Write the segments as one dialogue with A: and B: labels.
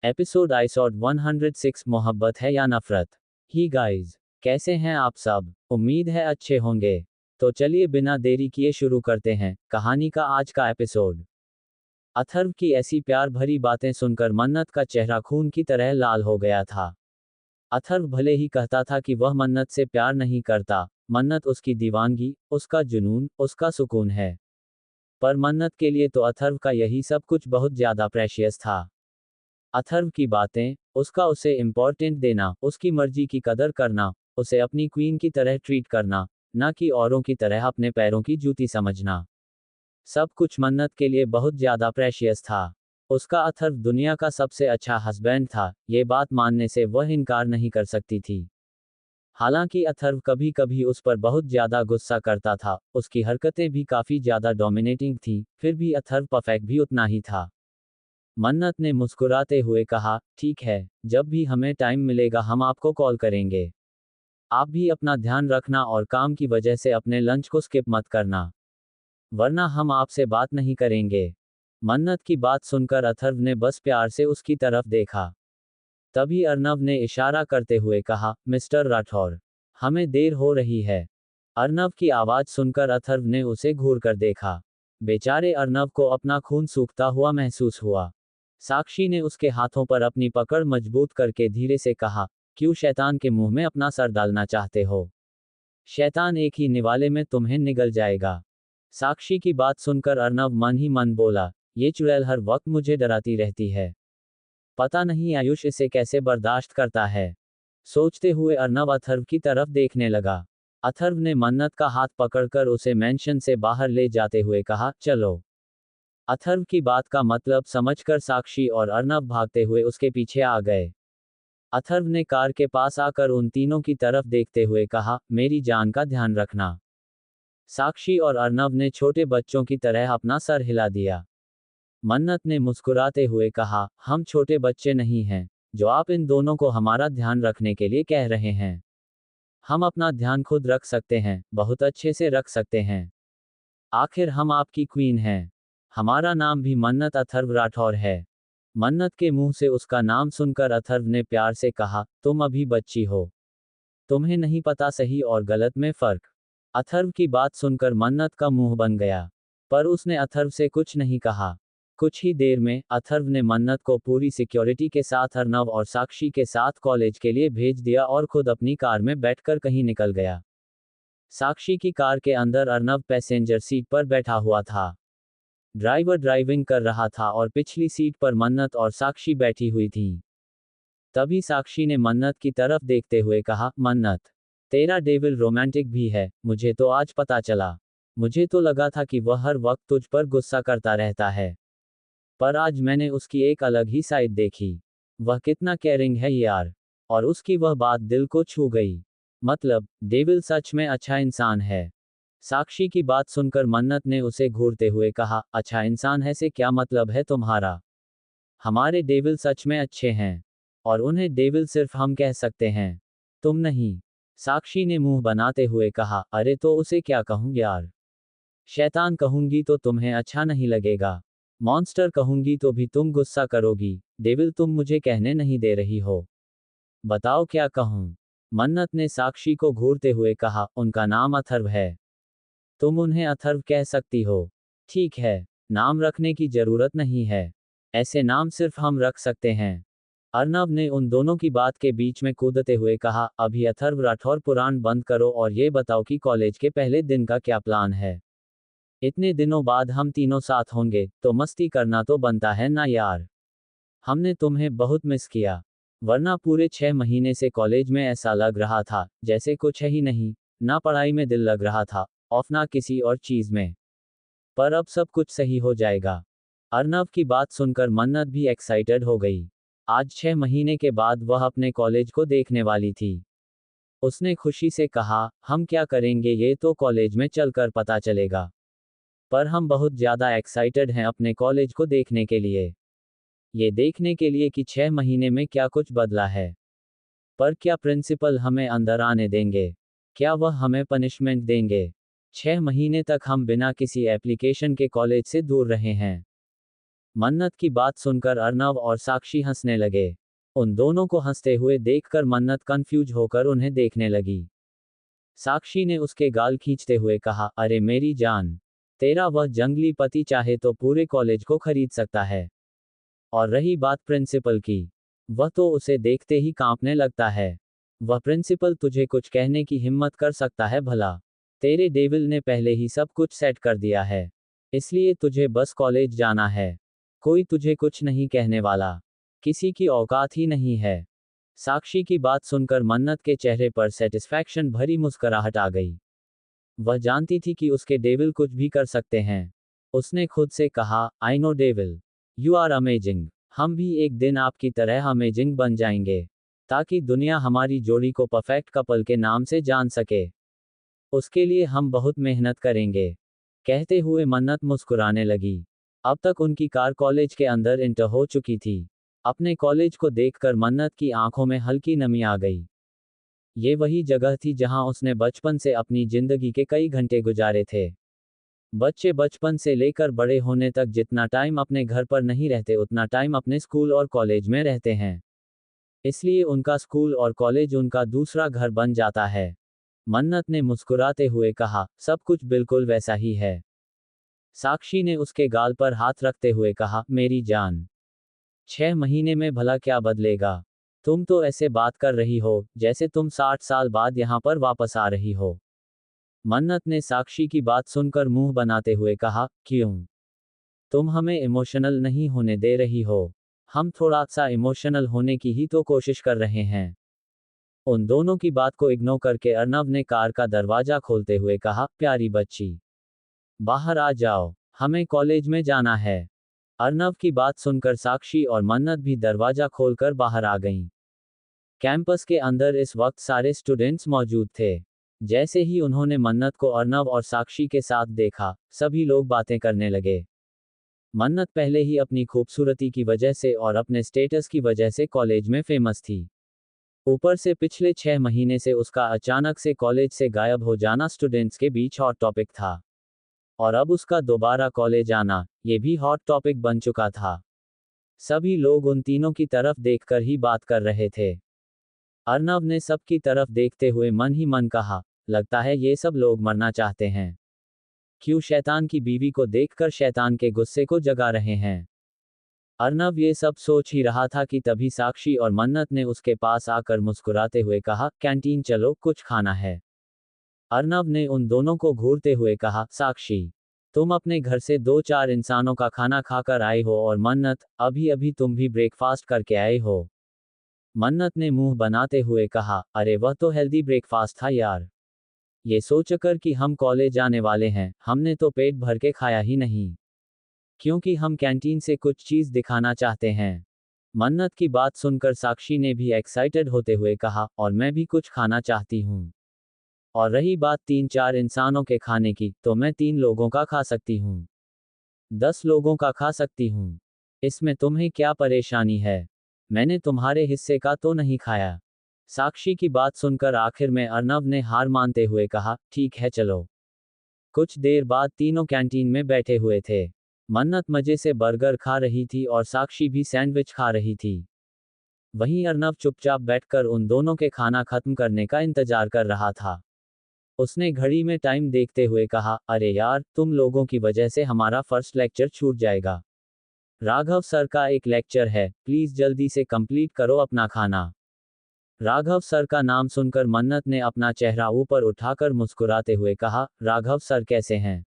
A: Episode आइसोड 106 मोहब्बत है या नफरत। ही गाइस, कैसे हैं आप सब? उम्मीद है अच्छे होंगे। तो चलिए बिना देरी किए शुरू करते हैं कहानी का आज का एपिसोड। अथर्व की ऐसी प्यार भरी बातें सुनकर मन्नत का चेहरा खून की तरह लाल हो गया था। अथर्व भले ही कहता था कि वह मन्नत से प्यार नहीं करता, मन्नत उसकी दीवानगी, उसका जुनून, उसका सुकून है। पर मन्नत के लिए तो अथर्व का यही सब कुछ बहुत ज्यादा प्रेशियस था। अथर्व की बातें, उसका उसे इम्पोर्टेंट देना, उसकी मर्जी की कदर करना, उसे अपनी क्वीन की तरह ट्रीट करना, ना कि औरों की तरह अपने पैरों की जूती समझना। सब कुछ मन्नत के लिए बहुत ज्यादा प्रेशियस था। उसका अथर्व दुनिया का सबसे अच्छा हस्बैंड था, ये बात मानने से वह इनकार नहीं कर सकती थी। हालांकि अथर्व कभी कभी उस पर बहुत ज्यादा गुस्सा करता था, उसकी हरकतें भी काफी ज्यादा डोमिनेटिंग थीं, फिर भी अथर्व परफेक्ट भी उतना ही था। मन्नत ने मुस्कुराते हुए कहा, ठीक है, जब भी हमें टाइम मिलेगा हम आपको कॉल करेंगे। आप भी अपना ध्यान रखना और काम की वजह से अपने लंच को स्किप मत करना, वरना हम आपसे बात नहीं करेंगे। मन्नत की बात सुनकर अथर्व ने बस प्यार से उसकी तरफ देखा। तभी अर्नव ने इशारा करते हुए कहा, मिस्टर राठौर, हमें देर हो रही है। अर्नव की आवाज सुनकर अथर्व ने उसे घूर कर देखा। बेचारे अर्नव को अपना खून सूखता हुआ महसूस हुआ। साक्षी ने उसके हाथों पर अपनी पकड़ मजबूत करके धीरे से कहा, क्यों शैतान के मुंह में अपना सर डालना चाहते हो? शैतान एक ही निवाले में तुम्हें निगल जाएगा। साक्षी की बात सुनकर अर्नव मन ही मन बोला, ये चुड़ैल हर वक्त मुझे डराती रहती है। पता नहीं आयुष इसे कैसे बर्दाश्त करता है। सोचते हुए अर्नव अथर्व की तरफ देखने लगा। अथर्व ने मन्नत का हाथ पकड़कर उसे मेंशन से बाहर ले जाते हुए कहा, चलो। अथर्व की बात का मतलब समझकर साक्षी और अर्नव भागते हुए उसके पीछे आ गए। अथर्व ने कार के पास आकर उन तीनों की तरफ देखते हुए कहा, मेरी जान का ध्यान रखना। साक्षी और अर्नव ने छोटे बच्चों की तरह अपना सर हिला दिया। मन्नत ने मुस्कुराते हुए कहा, हम छोटे बच्चे नहीं हैं, जो आप इन दोनों को हमारा ध्यान रखने के लिए कह रहे हैं। हम अपना ध्यान खुद रख सकते हैं, बहुत अच्छे से रख सकते हैं। आखिर हम आपकी क्वीन हैं। हमारा नाम भी मन्नत अथर्व राठौर है। मन्नत के मुंह से उसका नाम सुनकर अथर्व ने प्यार से कहा, तुम अभी बच्ची हो, तुम्हें नहीं पता सही और गलत में फर्क। अथर्व की बात सुनकर मन्नत का मुंह बन गया, पर उसने अथर्व से कुछ नहीं कहा। कुछ ही देर में अथर्व ने मन्नत को पूरी सिक्योरिटी के साथ अर्नव और साक्षी के साथ कॉलेज के लिए भेज दिया और खुद अपनी कार में बैठकर कहीं निकल गया। साक्षी की कार के अंदर अर्नव पैसेंजर सीट पर बैठा हुआ था। ड्राइवर ड्राइविंग कर रहा था और पिछली सीट पर मन्नत और साक्षी बैठी हुई थी। तभी साक्षी ने मन्नत की तरफ देखते हुए कहा, मन्नत, तेरा डेविल रोमांटिक भी है, मुझे तो आज पता चला। मुझे तो लगा था कि वह हर वक्त तुझ पर गुस्सा करता रहता है, पर आज मैंने उसकी एक अलग ही साइड देखी। वह कितना केयरिंग है यार। और उसकी वह बात दिल को छू गई। मतलब, डेविल सच में अच्छा इंसान है। साक्षी की बात सुनकर मन्नत ने उसे घूरते हुए कहा, अच्छा इंसान है से क्या मतलब है तुम्हारा? हमारे डेविल सच में अच्छे हैं, और उन्हें डेविल सिर्फ हम कह सकते हैं, तुम नहीं। साक्षी ने मुंह बनाते हुए कहा, अरे तो उसे क्या कहूं यार? शैतान कहूंगी तो तुम्हें अच्छा नहीं लगेगा, मॉन्स्टर कहूंगी तो भी तुम गुस्सा करोगी, डेविल तुम मुझे कहने नहीं दे रही हो। बताओ क्या कहूं? मन्नत ने साक्षी को घूरते हुए कहा, उनका नाम अथर्व है, तुम उन्हें अथर्व कह सकती हो। ठीक है, नाम रखने की जरूरत नहीं है, ऐसे नाम सिर्फ हम रख सकते हैं। अर्नव ने उन दोनों की बात के बीच में कूदते हुए कहा, अभी अथर्व राठौर पुराण बंद करो और ये बताओ कि कॉलेज के पहले दिन का क्या प्लान है? इतने दिनों बाद हम तीनों साथ होंगे, तो मस्ती करना तो बनता है ना यार। हमने तुम्हें बहुत मिस किया, वरना पूरे 6 महीने से कॉलेज में ऐसा लग रहा था जैसे कुछ है ही नहीं, ना पढ़ाई में दिल लग रहा था, ऑफ ना किसी और चीज में। पर अब सब कुछ सही हो जाएगा। अर्नव की बात सुनकर मन्नत भी एक्साइटेड हो गई। आज 6 महीने के बाद वह अपने कॉलेज को देखने वाली थी। उसने खुशी से कहा, हम क्या करेंगे ये तो कॉलेज में चलकर पता चलेगा, पर हम बहुत ज़्यादा एक्साइटेड हैं अपने कॉलेज को देखने के लिए। ये देखने के लिए कि 6 महीने में क्या कुछ बदला है। पर क्या प्रिंसिपल हमें अंदर आने देंगे? क्या वह हमें पनिशमेंट देंगे? 6 महीने तक हम बिना किसी एप्लीकेशन के कॉलेज से दूर रहे हैं। मन्नत की बात सुनकर अर्नव और साक्षी हंसने लगे। उन दोनों को हंसते हुए देखकर मन्नत कंफ्यूज होकर उन्हें देखने लगी। साक्षी ने उसके गाल खींचते हुए कहा, अरे मेरी जान, तेरा वह जंगली पति चाहे तो पूरे कॉलेज को खरीद सकता है। और रही बात प्रिंसिपल की, वह तो उसे देखते ही कांपने लगता है। वह प्रिंसिपल तुझे कुछ कहने की हिम्मत कर सकता है भला? तेरे डेविल ने पहले ही सब कुछ सेट कर दिया है, इसलिए तुझे बस कॉलेज जाना है। कोई तुझे कुछ नहीं कहने वाला, किसी की औकात ही नहीं है। साक्षी की बात सुनकर मन्नत के चेहरे पर सेटिस्फैक्शन भरी मुस्कुराहट आ गई। वह जानती थी कि उसके डेविल कुछ भी कर सकते हैं। उसने खुद से कहा, I know devil, you are amazing. हम भी एक दिन आपकी तरह अमेजिंग बन जाएंगे, ताकि दुनिया हमारी जोड़ी को परफेक्ट कपल के नाम से जान सके। उसके लिए हम बहुत मेहनत करेंगे। कहते हुए मन्नत मुस्कुराने लगी। अब तक उनकी कार कॉलेज के अंदर इंटर हो चुकी थी। अपने कॉलेज को देखकर मन्नत की आंखों में हल्की नमी आ गई। ये वही जगह थी जहां उसने बचपन से अपनी जिंदगी के कई घंटे गुजारे थे। बच्चे बचपन से लेकर बड़े होने तक जितना टाइम अपने घर पर नहीं रहते उतना टाइम अपने स्कूल और कॉलेज में रहते हैं। इसलिए उनका स्कूल और कॉलेज उनका दूसरा घर बन जाता है। मन्नत ने मुस्कुराते हुए कहा, सब कुछ बिल्कुल वैसा ही है। साक्षी ने उसके गाल पर हाथ रखते हुए कहा, मेरी जान, 6 महीने में भला क्या बदलेगा? तुम तो ऐसे बात कर रही हो जैसे तुम 60 साल बाद यहाँ पर वापस आ रही हो। मन्नत ने साक्षी की बात सुनकर मुंह बनाते हुए कहा, क्यों? तुम हमें इमोशनल नहीं होने दे रही हो? हम थोड़ा सा इमोशनल होने की ही तो कोशिश कर रहे हैं। उन दोनों की बात को इग्नोर करके अर्नव ने कार का दरवाजा खोलते हुए कहा, प्यारी बच्ची, बाहर आ जाओ, हमें कॉलेज में जाना है। अर्नव की बात सुनकर साक्षी और मन्नत भी दरवाजा खोलकर बाहर आ गईं। कैंपस के अंदर इस वक्त सारे स्टूडेंट्स मौजूद थे। जैसे ही उन्होंने मन्नत को अर्नव और साक्षी के साथ देखा, सभी लोग बातें करने लगे। मन्नत पहले ही अपनी खूबसूरती की वजह से और अपने स्टेटस की वजह से कॉलेज में फेमस थी। ऊपर से पिछले 6 महीने से उसका अचानक से कॉलेज से गायब हो जाना स्टूडेंट्स के बीच हॉट टॉपिक था। और अब उसका दोबारा कॉलेज आना, ये भी हॉट टॉपिक बन चुका था। सभी लोग उन तीनों की तरफ देखकर ही बात कर रहे थे। अर्नव ने सबकी तरफ देखते हुए मन ही मन कहा, लगता है ये सब लोग मरना चाहते हैं। क्यों शैतान की बीवी को देखकर शैतान के गुस्से को जगा रहे हैं? अर्नव ये सब सोच ही रहा था कि तभी साक्षी और मन्नत ने उसके पास आकर मुस्कुराते हुए कहा, कैंटीन चलो, कुछ खाना है। अर्नव ने उन दोनों को घूरते हुए कहा, साक्षी, तुम अपने घर से 2-4 इंसानों का खाना खाकर आए हो और मन्नत, अभी अभी तुम भी ब्रेकफास्ट करके आए हो। मन्नत ने मुंह बनाते हुए कहा, अरे वह तो हेल्दी ब्रेकफास्ट था यार। ये सोचकर कि हम कॉलेज आने वाले हैं, हमने तो पेट भर के खाया ही नहीं, क्योंकि हम कैंटीन से कुछ चीज दिखाना चाहते हैं। मन्नत की बात सुनकर साक्षी ने भी एक्साइटेड होते हुए कहा, और मैं भी कुछ खाना चाहती हूँ। और रही बात 3-4 इंसानों के खाने की, तो मैं 3 लोगों का खा सकती हूँ, 10 लोगों का खा सकती हूँ। इसमें तुम्हें क्या परेशानी है? मैंने तुम्हारे हिस्से का तो नहीं खाया। साक्षी की बात सुनकर आखिर में अर्नव ने हार मानते हुए कहा, ठीक है चलो। कुछ देर बाद तीनों कैंटीन में बैठे हुए थे। मन्नत मजे से बर्गर खा रही थी और साक्षी भी सैंडविच खा रही थी। वहीं अर्नव चुपचाप बैठकर उन दोनों के खाना खत्म करने का इंतजार कर रहा था। उसने घड़ी में टाइम देखते हुए कहा, अरे यार, तुम लोगों की वजह से हमारा फर्स्ट लेक्चर छूट जाएगा। राघव सर का एक लेक्चर है, प्लीज जल्दी से कंप्लीट करो अपना खाना। राघव सर का नाम सुनकर मन्नत ने अपना चेहरा ऊपर उठाकर मुस्कुराते हुए कहा, राघव सर कैसे हैं?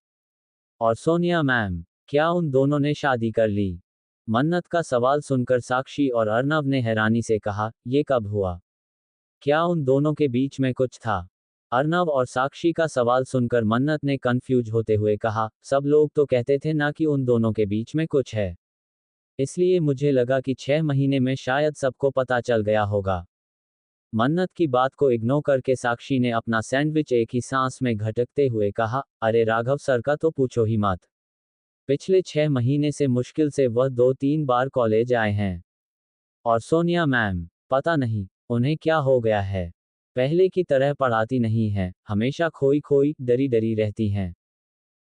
A: और सोनिया मैम, क्या उन दोनों ने शादी कर ली? मन्नत का सवाल सुनकर साक्षी और अर्नव ने हैरानी से कहा, ये कब हुआ? क्या उन दोनों के बीच में कुछ था? अर्नव और साक्षी का सवाल सुनकर मन्नत ने कंफ्यूज होते हुए कहा, सब लोग तो कहते थे ना कि उन दोनों के बीच में कुछ है। इसलिए मुझे लगा कि 6 महीने में शायद सबको पता चल गया होगा। मन्नत की बात को इग्नोर करके साक्षी ने अपना सैंडविच एक ही सांस में घटकते हुए कहा, अरे राघव सर का तो पूछो ही मत। पिछले 6 महीने से मुश्किल से वह 2-3 बार कॉलेज आए हैं। और सोनिया मैम, पता नहीं उन्हें क्या हो गया है। पहले की तरह पढ़ाती नहीं है, हमेशा खोई खोई डरी डरी रहती हैं।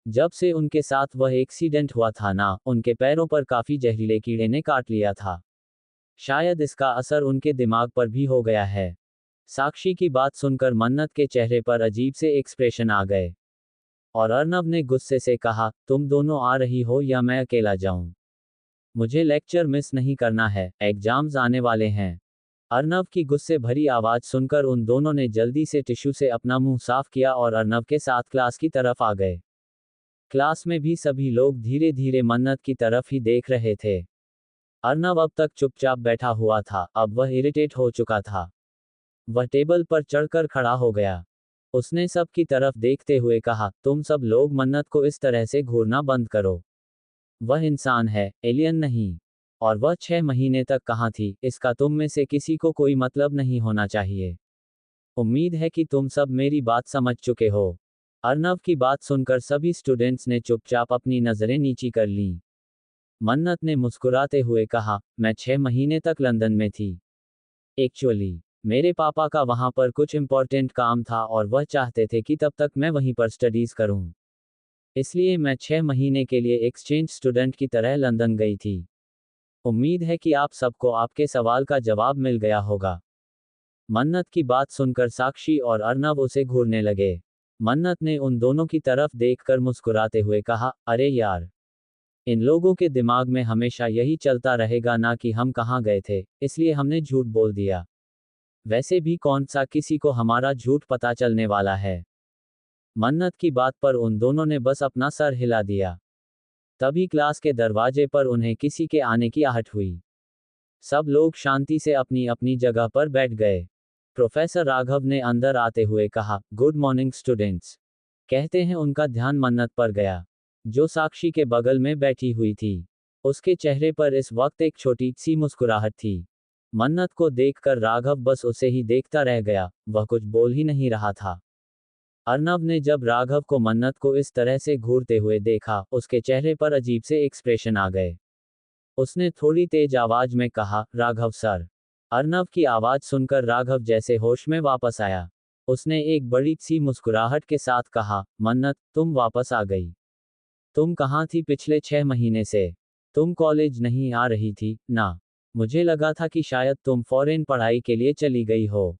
A: जब से उनके साथ वह एक्सीडेंट हुआ था ना, उनके पैरों पर काफी जहरीले कीड़े ने काट लिया था। शायद इसका असर उनके दिमाग पर भी हो गया है। साक्षी की बात सुनकर मन्नत के चेहरे पर अजीब से एक्सप्रेशन आ गए। और अर्नव ने गुस्से से कहा, तुम दोनों आ रही हो या मैं अकेला जाऊं? मुझे लेक्चर मिस नहीं करना है, एग्जाम्स आने वाले हैं। अर्नव की गुस्से भरी आवाज सुनकर उन दोनों ने जल्दी से टिश्यू से अपना मुंह साफ किया और अर्नव के साथ क्लास की तरफ आ गए। क्लास में भी सभी लोग धीरे धीरे मन्नत की तरफ ही देख रहे थे। अर्नव अब तक चुपचाप बैठा हुआ था, अब वह इरिटेट हो चुका था। वह टेबल पर चढ़कर खड़ा हो गया। उसने सब की तरफ देखते हुए कहा, तुम सब लोग मन्नत को इस तरह से घूरना बंद करो। वह इंसान है, एलियन नहीं। और वह 6 महीने तक कहाँ थी, इसका तुम में से किसी को कोई मतलब नहीं होना चाहिए। उम्मीद है कि तुम सब मेरी बात समझ चुके हो। अर्नव की बात सुनकर सभी स्टूडेंट्स ने चुपचाप अपनी नजरें नीची कर लीं। मन्नत ने मुस्कुराते हुए कहा, मैं 6 महीने तक लंदन में थी। एक्चुअली मेरे पापा का वहां पर कुछ इम्पोर्टेंट काम था और वह चाहते थे कि तब तक मैं वहीं पर स्टडीज करूं। इसलिए मैं 6 महीने के लिए एक्सचेंज स्टूडेंट की तरह लंदन गई थी। उम्मीद है कि आप सबको आपके सवाल का जवाब मिल गया होगा। मन्नत की बात सुनकर साक्षी और अर्नव उसे घूरने लगे। मन्नत ने उन दोनों की तरफ देखकर मुस्कुराते हुए कहा, अरे यार, इन लोगों के दिमाग में हमेशा यही चलता रहेगा ना कि हम कहाँ गए थे, इसलिए हमने झूठ बोल दिया। वैसे भी कौन सा किसी को हमारा झूठ पता चलने वाला है। मन्नत की बात पर उन दोनों ने बस अपना सर हिला दिया। तभी क्लास के दरवाजे पर उन्हें किसी के आने की आहट हुई। सब लोग शांति से अपनी अपनी जगह पर बैठ गए। प्रोफेसर राघव ने अंदर आते हुए कहा, गुड मॉर्निंग स्टूडेंट्स। कहते हैं उनका ध्यान मन्नत पर गया, जो साक्षी के बगल में बैठी हुई थी। उसके चेहरे पर इस वक्त एक छोटी सी मुस्कुराहट थी। मन्नत को देखकर राघव बस उसे ही देखता रह गया, वह कुछ बोल ही नहीं रहा था। अर्नव ने जब राघव को मन्नत को इस तरह से घूरते हुए देखा, उसके चेहरे पर अजीब से एक्सप्रेशन आ गए। उसने थोड़ी तेज आवाज में कहा, राघव सर। अर्नव की आवाज सुनकर राघव जैसे होश में वापस आया। उसने एक बड़ी सी मुस्कुराहट के साथ कहा, मन्नत, तुम वापस आ गई। तुम कहाँ थी पिछले 6 महीने से? तुम कॉलेज नहीं आ रही थी ना? मुझे लगा था कि शायद तुम फॉरेन पढ़ाई के लिए चली गई हो।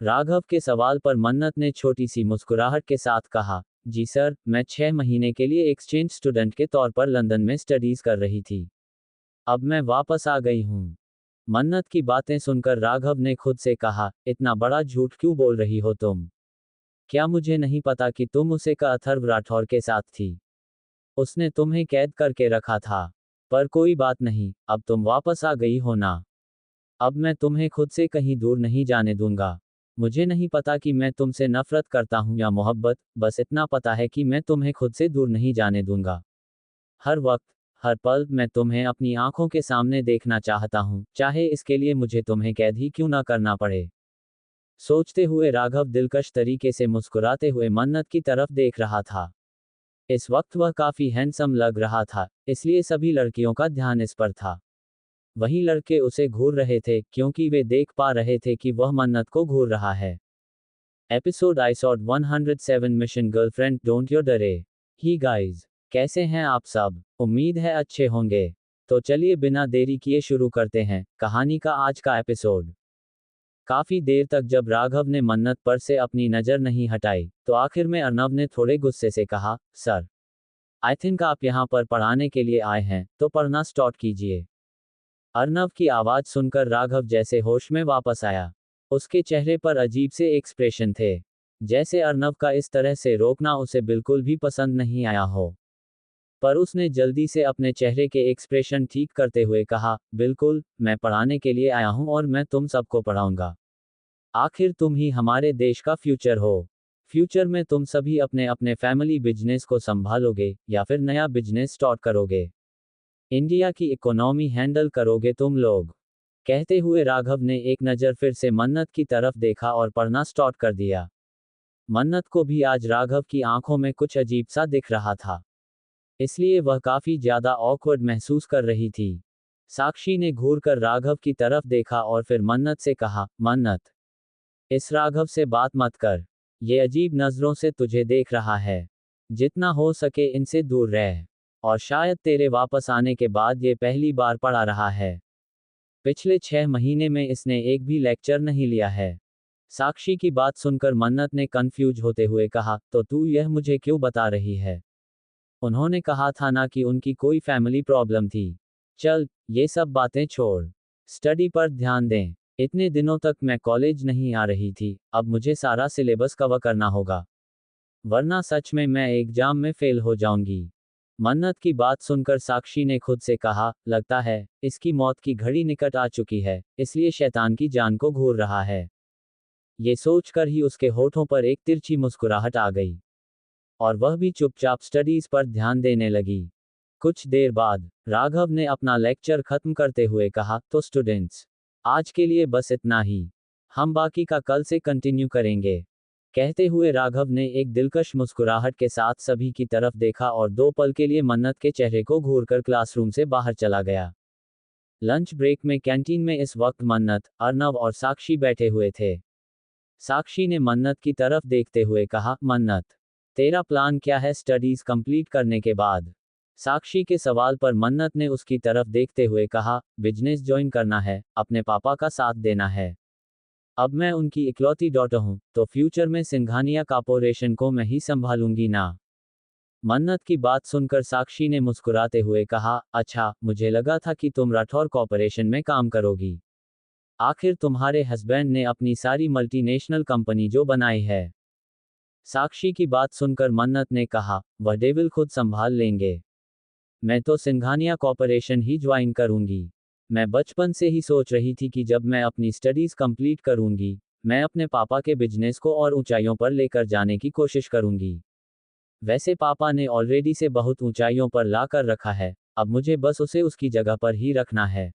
A: राघव के सवाल पर मन्नत ने छोटी सी मुस्कुराहट के साथ कहा, जी सर, मैं 6 महीने के लिए एक्सचेंज स्टूडेंट के तौर पर लंदन में स्टडीज कर रही थी। अब मैं वापस आ गई हूँ। मन्नत की बातें सुनकर राघव ने खुद से कहा, इतना बड़ा झूठ क्यों बोल रही हो तुम? क्या मुझे नहीं पता कि तुम उसे का अथर्व राठौर के साथ थी? उसने तुम्हें कैद करके रखा था। पर कोई बात नहीं, अब तुम वापस आ गई हो ना। अब मैं तुम्हें खुद से कहीं दूर नहीं जाने दूंगा। मुझे नहीं पता कि मैं तुमसे नफरत करता हूं या मोहब्बत, बस इतना पता है कि मैं तुम्हें खुद से दूर नहीं जाने दूंगा। हर वक्त, हर पल मैं तुम्हें अपनी आंखों के सामने देखना चाहता हूं, चाहे इसके लिए मुझे तुम्हें कैद ही क्यों ना करना पड़े। सोचते हुए राघव दिलकश तरीके से मुस्कुराते हुए मन्नत की तरफ देख रहा था। इस वक्त वह काफी हैंडसम लग रहा था, इसलिए सभी लड़कियों का ध्यान इस पर था। वही लड़के उसे घूर रहे थे, क्योंकि वे देख पा रहे थे कि वह मन्नत को घूर रहा है। एपिसोड आइसोड 107 mission girlfriend don't you dare. Hi guys, कैसे हैं आप सब? उम्मीद है अच्छे होंगे। तो चलिए बिना देरी किए शुरू करते हैं कहानी का आज का एपिसोड। काफी देर तक जब राघव ने मन्नत पर से अपनी नजर नहीं हटाई, तो आखिर में अर्नव ने थोड़े गुस्से से कहा, सर, आई थिंक आप यहाँ पर पढ़ाने के लिए आए हैं, तो पढ़ना स्टार्ट कीजिए। अर्नव की आवाज सुनकर राघव जैसे होश में वापस आया। उसके चेहरे पर अजीब से एक्सप्रेशन थे, जैसे अर्नव का इस तरह से रोकना उसे बिल्कुल भी पसंद नहीं आया हो। पर उसने जल्दी से अपने चेहरे के एक्सप्रेशन ठीक करते हुए कहा, बिल्कुल, मैं पढ़ाने के लिए आया हूं और मैं तुम सबको पढ़ाऊंगा। आखिर तुम ही हमारे देश का फ्यूचर हो। फ्यूचर में तुम सभी अपने अपने फैमिली बिजनेस को संभालोगे या फिर नया बिजनेस स्टार्ट करोगे। इंडिया की इकोनॉमी हैंडल करोगे तुम लोग। कहते हुए राघव ने एक नज़र फिर से मन्नत की तरफ देखा और पढ़ना स्टार्ट कर दिया। मन्नत को भी आज राघव की आंखों में कुछ अजीब सा दिख रहा था, इसलिए वह काफी ज्यादा ऑकवर्ड महसूस कर रही थी। साक्षी ने घूरकर राघव की तरफ देखा और फिर मन्नत से कहा, मन्नत, इस राघव से बात मत कर। ये अजीब नजरों से तुझे देख रहा है। जितना हो सके इनसे दूर रह। और शायद तेरे वापस आने के बाद ये पहली बार पढ़ा रहा है। पिछले 6 महीने में इसने एक भी लेक्चर नहीं लिया है। साक्षी की बात सुनकर मन्नत ने कंफ्यूज होते हुए कहा, तो तू यह मुझे क्यों बता रही है? उन्होंने कहा था ना कि उनकी कोई फैमिली प्रॉब्लम थी। चल, ये सब बातें छोड़। स्टडी पर ध्यान दें। इतने दिनों तक मैं कॉलेज नहीं आ रही थी, अब मुझे सारा सिलेबस कवर करना होगा। वरना सच में मैं एग्जाम में फेल हो जाऊंगी। मन्नत की बात सुनकर साक्षी ने खुद से कहा, लगता है इसकी मौत की घड़ी निकट आ चुकी है, इसलिए शैतान की जान को घूर रहा है। ये सोचकर ही उसके होठों पर एक तिरछी मुस्कुराहट आ गई और वह भी चुपचाप स्टडीज पर ध्यान देने लगी। कुछ देर बाद राघव ने अपना लेक्चर खत्म करते हुए कहा, तो स्टूडेंट्स, आज के लिए बस इतना ही। हम बाकी का कल से कंटिन्यू करेंगे। कहते हुए राघव ने एक दिलकश मुस्कुराहट के साथ सभी की तरफ देखा और 2 पल के लिए मन्नत के चेहरे को घूरकर क्लासरूम से बाहर चला गया। लंच ब्रेक में कैंटीन में इस वक्त मन्नत, अर्नव और साक्षी बैठे हुए थे। साक्षी ने मन्नत की तरफ देखते हुए कहा, मन्नत, तेरा प्लान क्या है स्टडीज कंप्लीट करने के बाद? साक्षी के सवाल पर मन्नत ने उसकी तरफ देखते हुए कहा, बिजनेस ज्वाइन करना है, अपने पापा का साथ देना है। अब मैं उनकी इकलौती डॉटर हूं, तो फ्यूचर में सिंघानिया कॉर्पोरेशन को मैं ही संभालूंगी ना। मन्नत की बात सुनकर साक्षी ने मुस्कुराते हुए कहा, अच्छा, मुझे लगा था कि तुम राठौर कॉर्पोरेशन में काम करोगी। आखिर तुम्हारे हस्बैंड ने अपनी सारी मल्टीनेशनल कंपनी जो बनाई है। साक्षी की बात सुनकर मन्नत ने कहा, वह डेविल खुद संभाल लेंगे। मैं तो सिंघानिया कॉर्पोरेशन ही ज्वाइन करूंगी। मैं बचपन से ही सोच रही थी कि जब मैं अपनी स्टडीज कंप्लीट करूंगी, मैं अपने पापा के बिजनेस को और ऊंचाइयों पर लेकर जाने की कोशिश करूंगी। वैसे पापा ने ऑलरेडी से बहुत ऊंचाइयों पर ला कर रखा है, अब मुझे बस उसे उसकी जगह पर ही रखना है।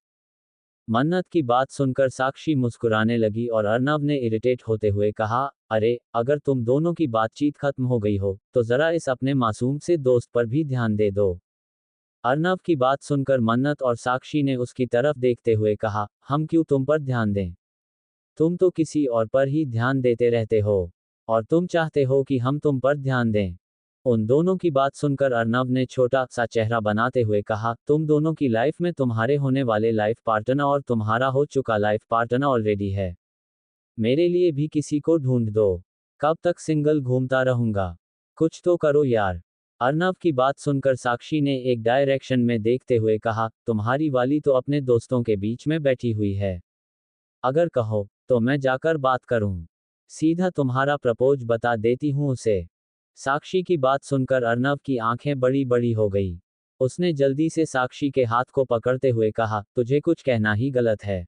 A: मन्नत की बात सुनकर साक्षी मुस्कुराने लगी और अर्नव ने इरिटेट होते हुए कहा, अरे, अगर तुम दोनों की बातचीत खत्म हो गई हो, तो जरा इस अपने मासूम से दोस्त पर भी ध्यान दे दो। अर्नव की बात सुनकर मन्नत और साक्षी ने उसकी तरफ देखते हुए कहा, हम क्यों तुम पर ध्यान दें? तुम तो किसी और पर ही ध्यान देते रहते हो, और तुम चाहते हो कि हम तुम पर ध्यान दें। उन दोनों की बात सुनकर अर्नव ने छोटा सा चेहरा बनाते हुए कहा, तुम दोनों की लाइफ में तुम्हारे होने वाले लाइफ पार्टनर और तुम्हारा हो चुका लाइफ पार्टनर ऑलरेडी है। मेरे लिए भी किसी को ढूंढ दो। कब तक सिंगल घूमता रहूंगा? कुछ तो करो यार। अर्नव की बात सुनकर साक्षी ने एक डायरेक्शन में देखते हुए कहा, तुम्हारी वाली तो अपने दोस्तों के बीच में बैठी हुई है। अगर कहो, तो मैं जाकर बात करूं। सीधा तुम्हारा प्रपोज बता देती हूं उसे। साक्षी की बात सुनकर अर्नव की आंखें बड़ी बड़ी हो गई। उसने जल्दी से साक्षी के हाथ को पकड़ते हुए कहा, तुझे कुछ कहना ही गलत है।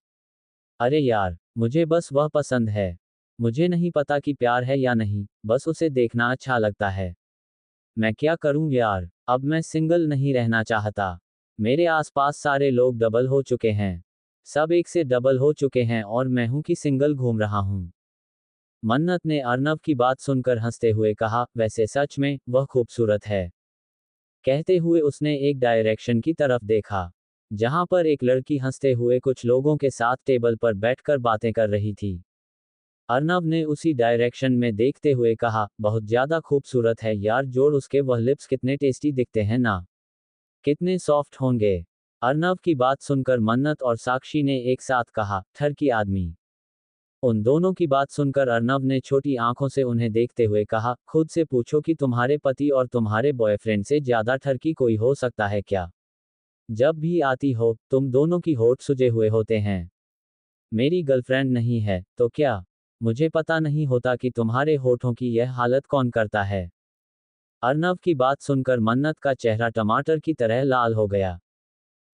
A: अरे यार, मुझे बस वह पसंद है। मुझे नहीं पता कि प्यार है या नहीं, बस उसे देखना अच्छा लगता है। मैं क्या करूं यार, अब मैं सिंगल नहीं रहना चाहता। मेरे आसपास सारे लोग डबल हो चुके हैं। सब एक से डबल हो चुके हैं और मैं हूं कि सिंगल घूम रहा हूं। मन्नत ने अर्नव की बात सुनकर हंसते हुए कहा, वैसे सच में वह खूबसूरत है। कहते हुए उसने एक डायरेक्शन की तरफ देखा, जहां पर एक लड़की हंसते हुए कुछ लोगों के साथ टेबल पर बैठकर बातें कर रही थी। अर्नव ने उसी डायरेक्शन में देखते हुए कहा, बहुत ज्यादा खूबसूरत है यार, जोड़ उसके वह लिप्स कितने टेस्टी दिखते हैं ना। कितने सॉफ्ट होंगे। अर्नव की बात सुनकर मन्नत और साक्षी ने एक साथ कहा, ठरकी आदमी। उन दोनों की बात सुनकर अर्नव ने छोटी आंखों से उन्हें देखते हुए कहा, खुद से पूछो कि तुम्हारे पति और तुम्हारे बॉयफ्रेंड से ज्यादा ठरकी कोई हो सकता है क्या? जब भी आती हो, तुम दोनों की होठ सुजे हुए होते हैं। मेरी गर्लफ्रेंड नहीं है, तो क्या? मुझे पता नहीं होता कि तुम्हारे होठों की यह हालत कौन करता है। अर्नव की बात सुनकर मन्नत का चेहरा टमाटर की तरह लाल हो गया।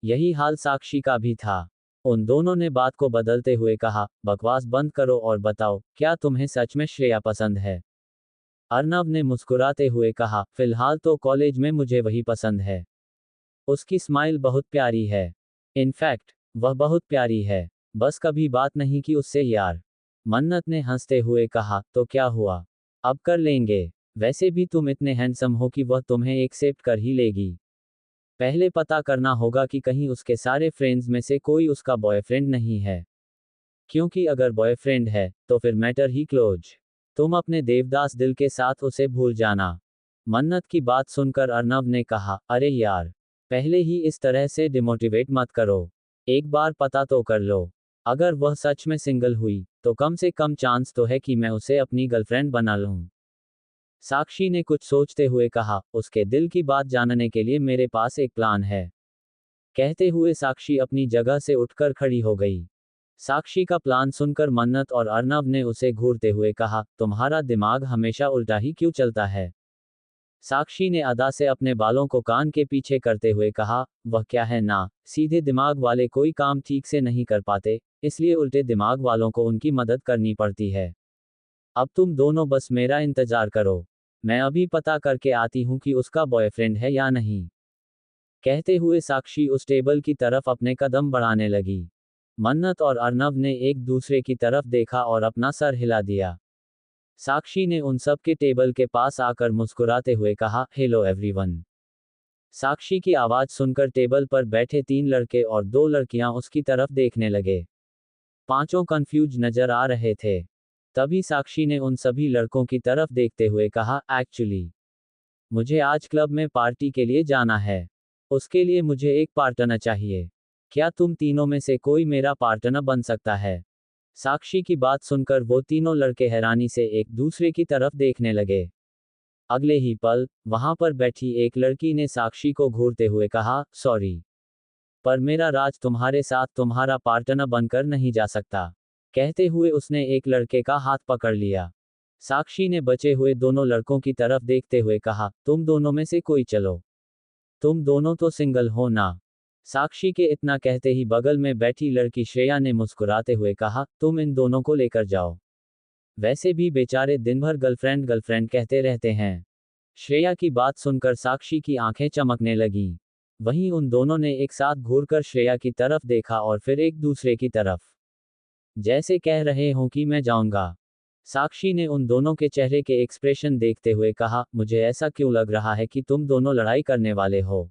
A: यही हाल साक्षी का भी था। उन दोनों ने बात को बदलते हुए कहा, बकवास बंद करो और बताओ, क्या तुम्हें सच में श्रेया पसंद है? अर्नव ने मुस्कुराते हुए कहा, फिलहाल तो कॉलेज में मुझे वही पसंद है। उसकी स्माइल बहुत प्यारी है। इनफैक्ट, वह बहुत प्यारी है। बस कभी बात नहीं की उससे यार। मन्नत ने हंसते हुए कहा, तो क्या हुआ? अब कर लेंगे। वैसे भी तुम इतने हैंडसम हो कि वह तुम्हें एक्सेप्ट कर ही लेगी। पहले पता करना होगा कि कहीं उसके सारे फ्रेंड्स में से कोई उसका बॉयफ्रेंड नहीं है। क्योंकि अगर बॉयफ्रेंड है, तो फिर मैटर ही क्लोज। तुम अपने देवदास दिल के साथ उसे भूल जाना। मन्नत की बात सुनकर अर्नव ने कहा, अरे यार, पहले ही इस तरह से डिमोटिवेट मत करो। एक बार पता तो कर लो। अगर वह सच में सिंगल हुई, तो कम से कम चांस तो है कि मैं उसे अपनी गर्लफ्रेंड बना लूं। साक्षी ने कुछ सोचते हुए कहा, उसके दिल की बात जानने के लिए मेरे पास एक प्लान है। कहते हुए साक्षी अपनी जगह से उठकर खड़ी हो गई। साक्षी का प्लान सुनकर मन्नत और अर्नव ने उसे घूरते हुए कहा, तुम्हारा दिमाग हमेशा उल्टा ही क्यों चलता है? साक्षी ने अदा से अपने बालों को कान के पीछे करते हुए कहा, वह क्या है ना, सीधे दिमाग वाले कोई काम ठीक से नहीं कर पाते, इसलिए उल्टे दिमाग वालों को उनकी मदद करनी पड़ती है। अब तुम दोनों बस मेरा इंतजार करो। मैं अभी पता करके आती हूँ कि उसका बॉयफ्रेंड है या नहीं। कहते हुए साक्षी उस टेबल की तरफ अपने कदम बढ़ाने लगी। मन्नत और अर्नव ने एक दूसरे की तरफ देखा और अपना सर हिला दिया। साक्षी ने उन सब के टेबल के पास आकर मुस्कुराते हुए कहा, हेलो एवरीवन। साक्षी की आवाज सुनकर टेबल पर बैठे 3 लड़के और 2 लड़कियां उसकी तरफ देखने लगे। पांचों कंफ्यूज नजर आ रहे थे। तभी साक्षी ने उन सभी लड़कों की तरफ देखते हुए कहा, एक्चुअली मुझे आज क्लब में पार्टी के लिए जाना है। उसके लिए मुझे एक पार्टनर चाहिए। क्या तुम तीनों में से कोई मेरा पार्टनर बन सकता है? साक्षी की बात सुनकर वो तीनों लड़के हैरानी से एक दूसरे की तरफ देखने लगे। अगले ही पल, वहां पर बैठी एक लड़की ने साक्षी को घूरते हुए कहा, सॉरी, पर मेरा राज तुम्हारे साथ तुम्हारा पार्टनर बनकर नहीं जा सकता। कहते हुए उसने एक लड़के का हाथ पकड़ लिया। साक्षी ने बचे हुए दोनों लड़कों की तरफ देखते हुए कहा, तुम दोनों में से कोई चलो। तुम दोनों तो सिंगल हो ना? साक्षी के इतना कहते ही बगल में बैठी लड़की श्रेया ने मुस्कुराते हुए कहा, तुम इन दोनों को लेकर जाओ। वैसे भी बेचारे दिन भर गर्लफ्रेंड गर्लफ्रेंड कहते रहते हैं। श्रेया की बात सुनकर साक्षी की आंखें चमकने लगीं। वहीं उन दोनों ने एक साथ घूरकर श्रेया की तरफ देखा और फिर एक दूसरे की तरफ, जैसे कह रहे हों कि मैं जाऊंगा। साक्षी ने उन दोनों के चेहरे के एक्सप्रेशन देखते हुए कहा, मुझे ऐसा क्यों लग रहा है कि तुम दोनों लड़ाई करने वाले हो?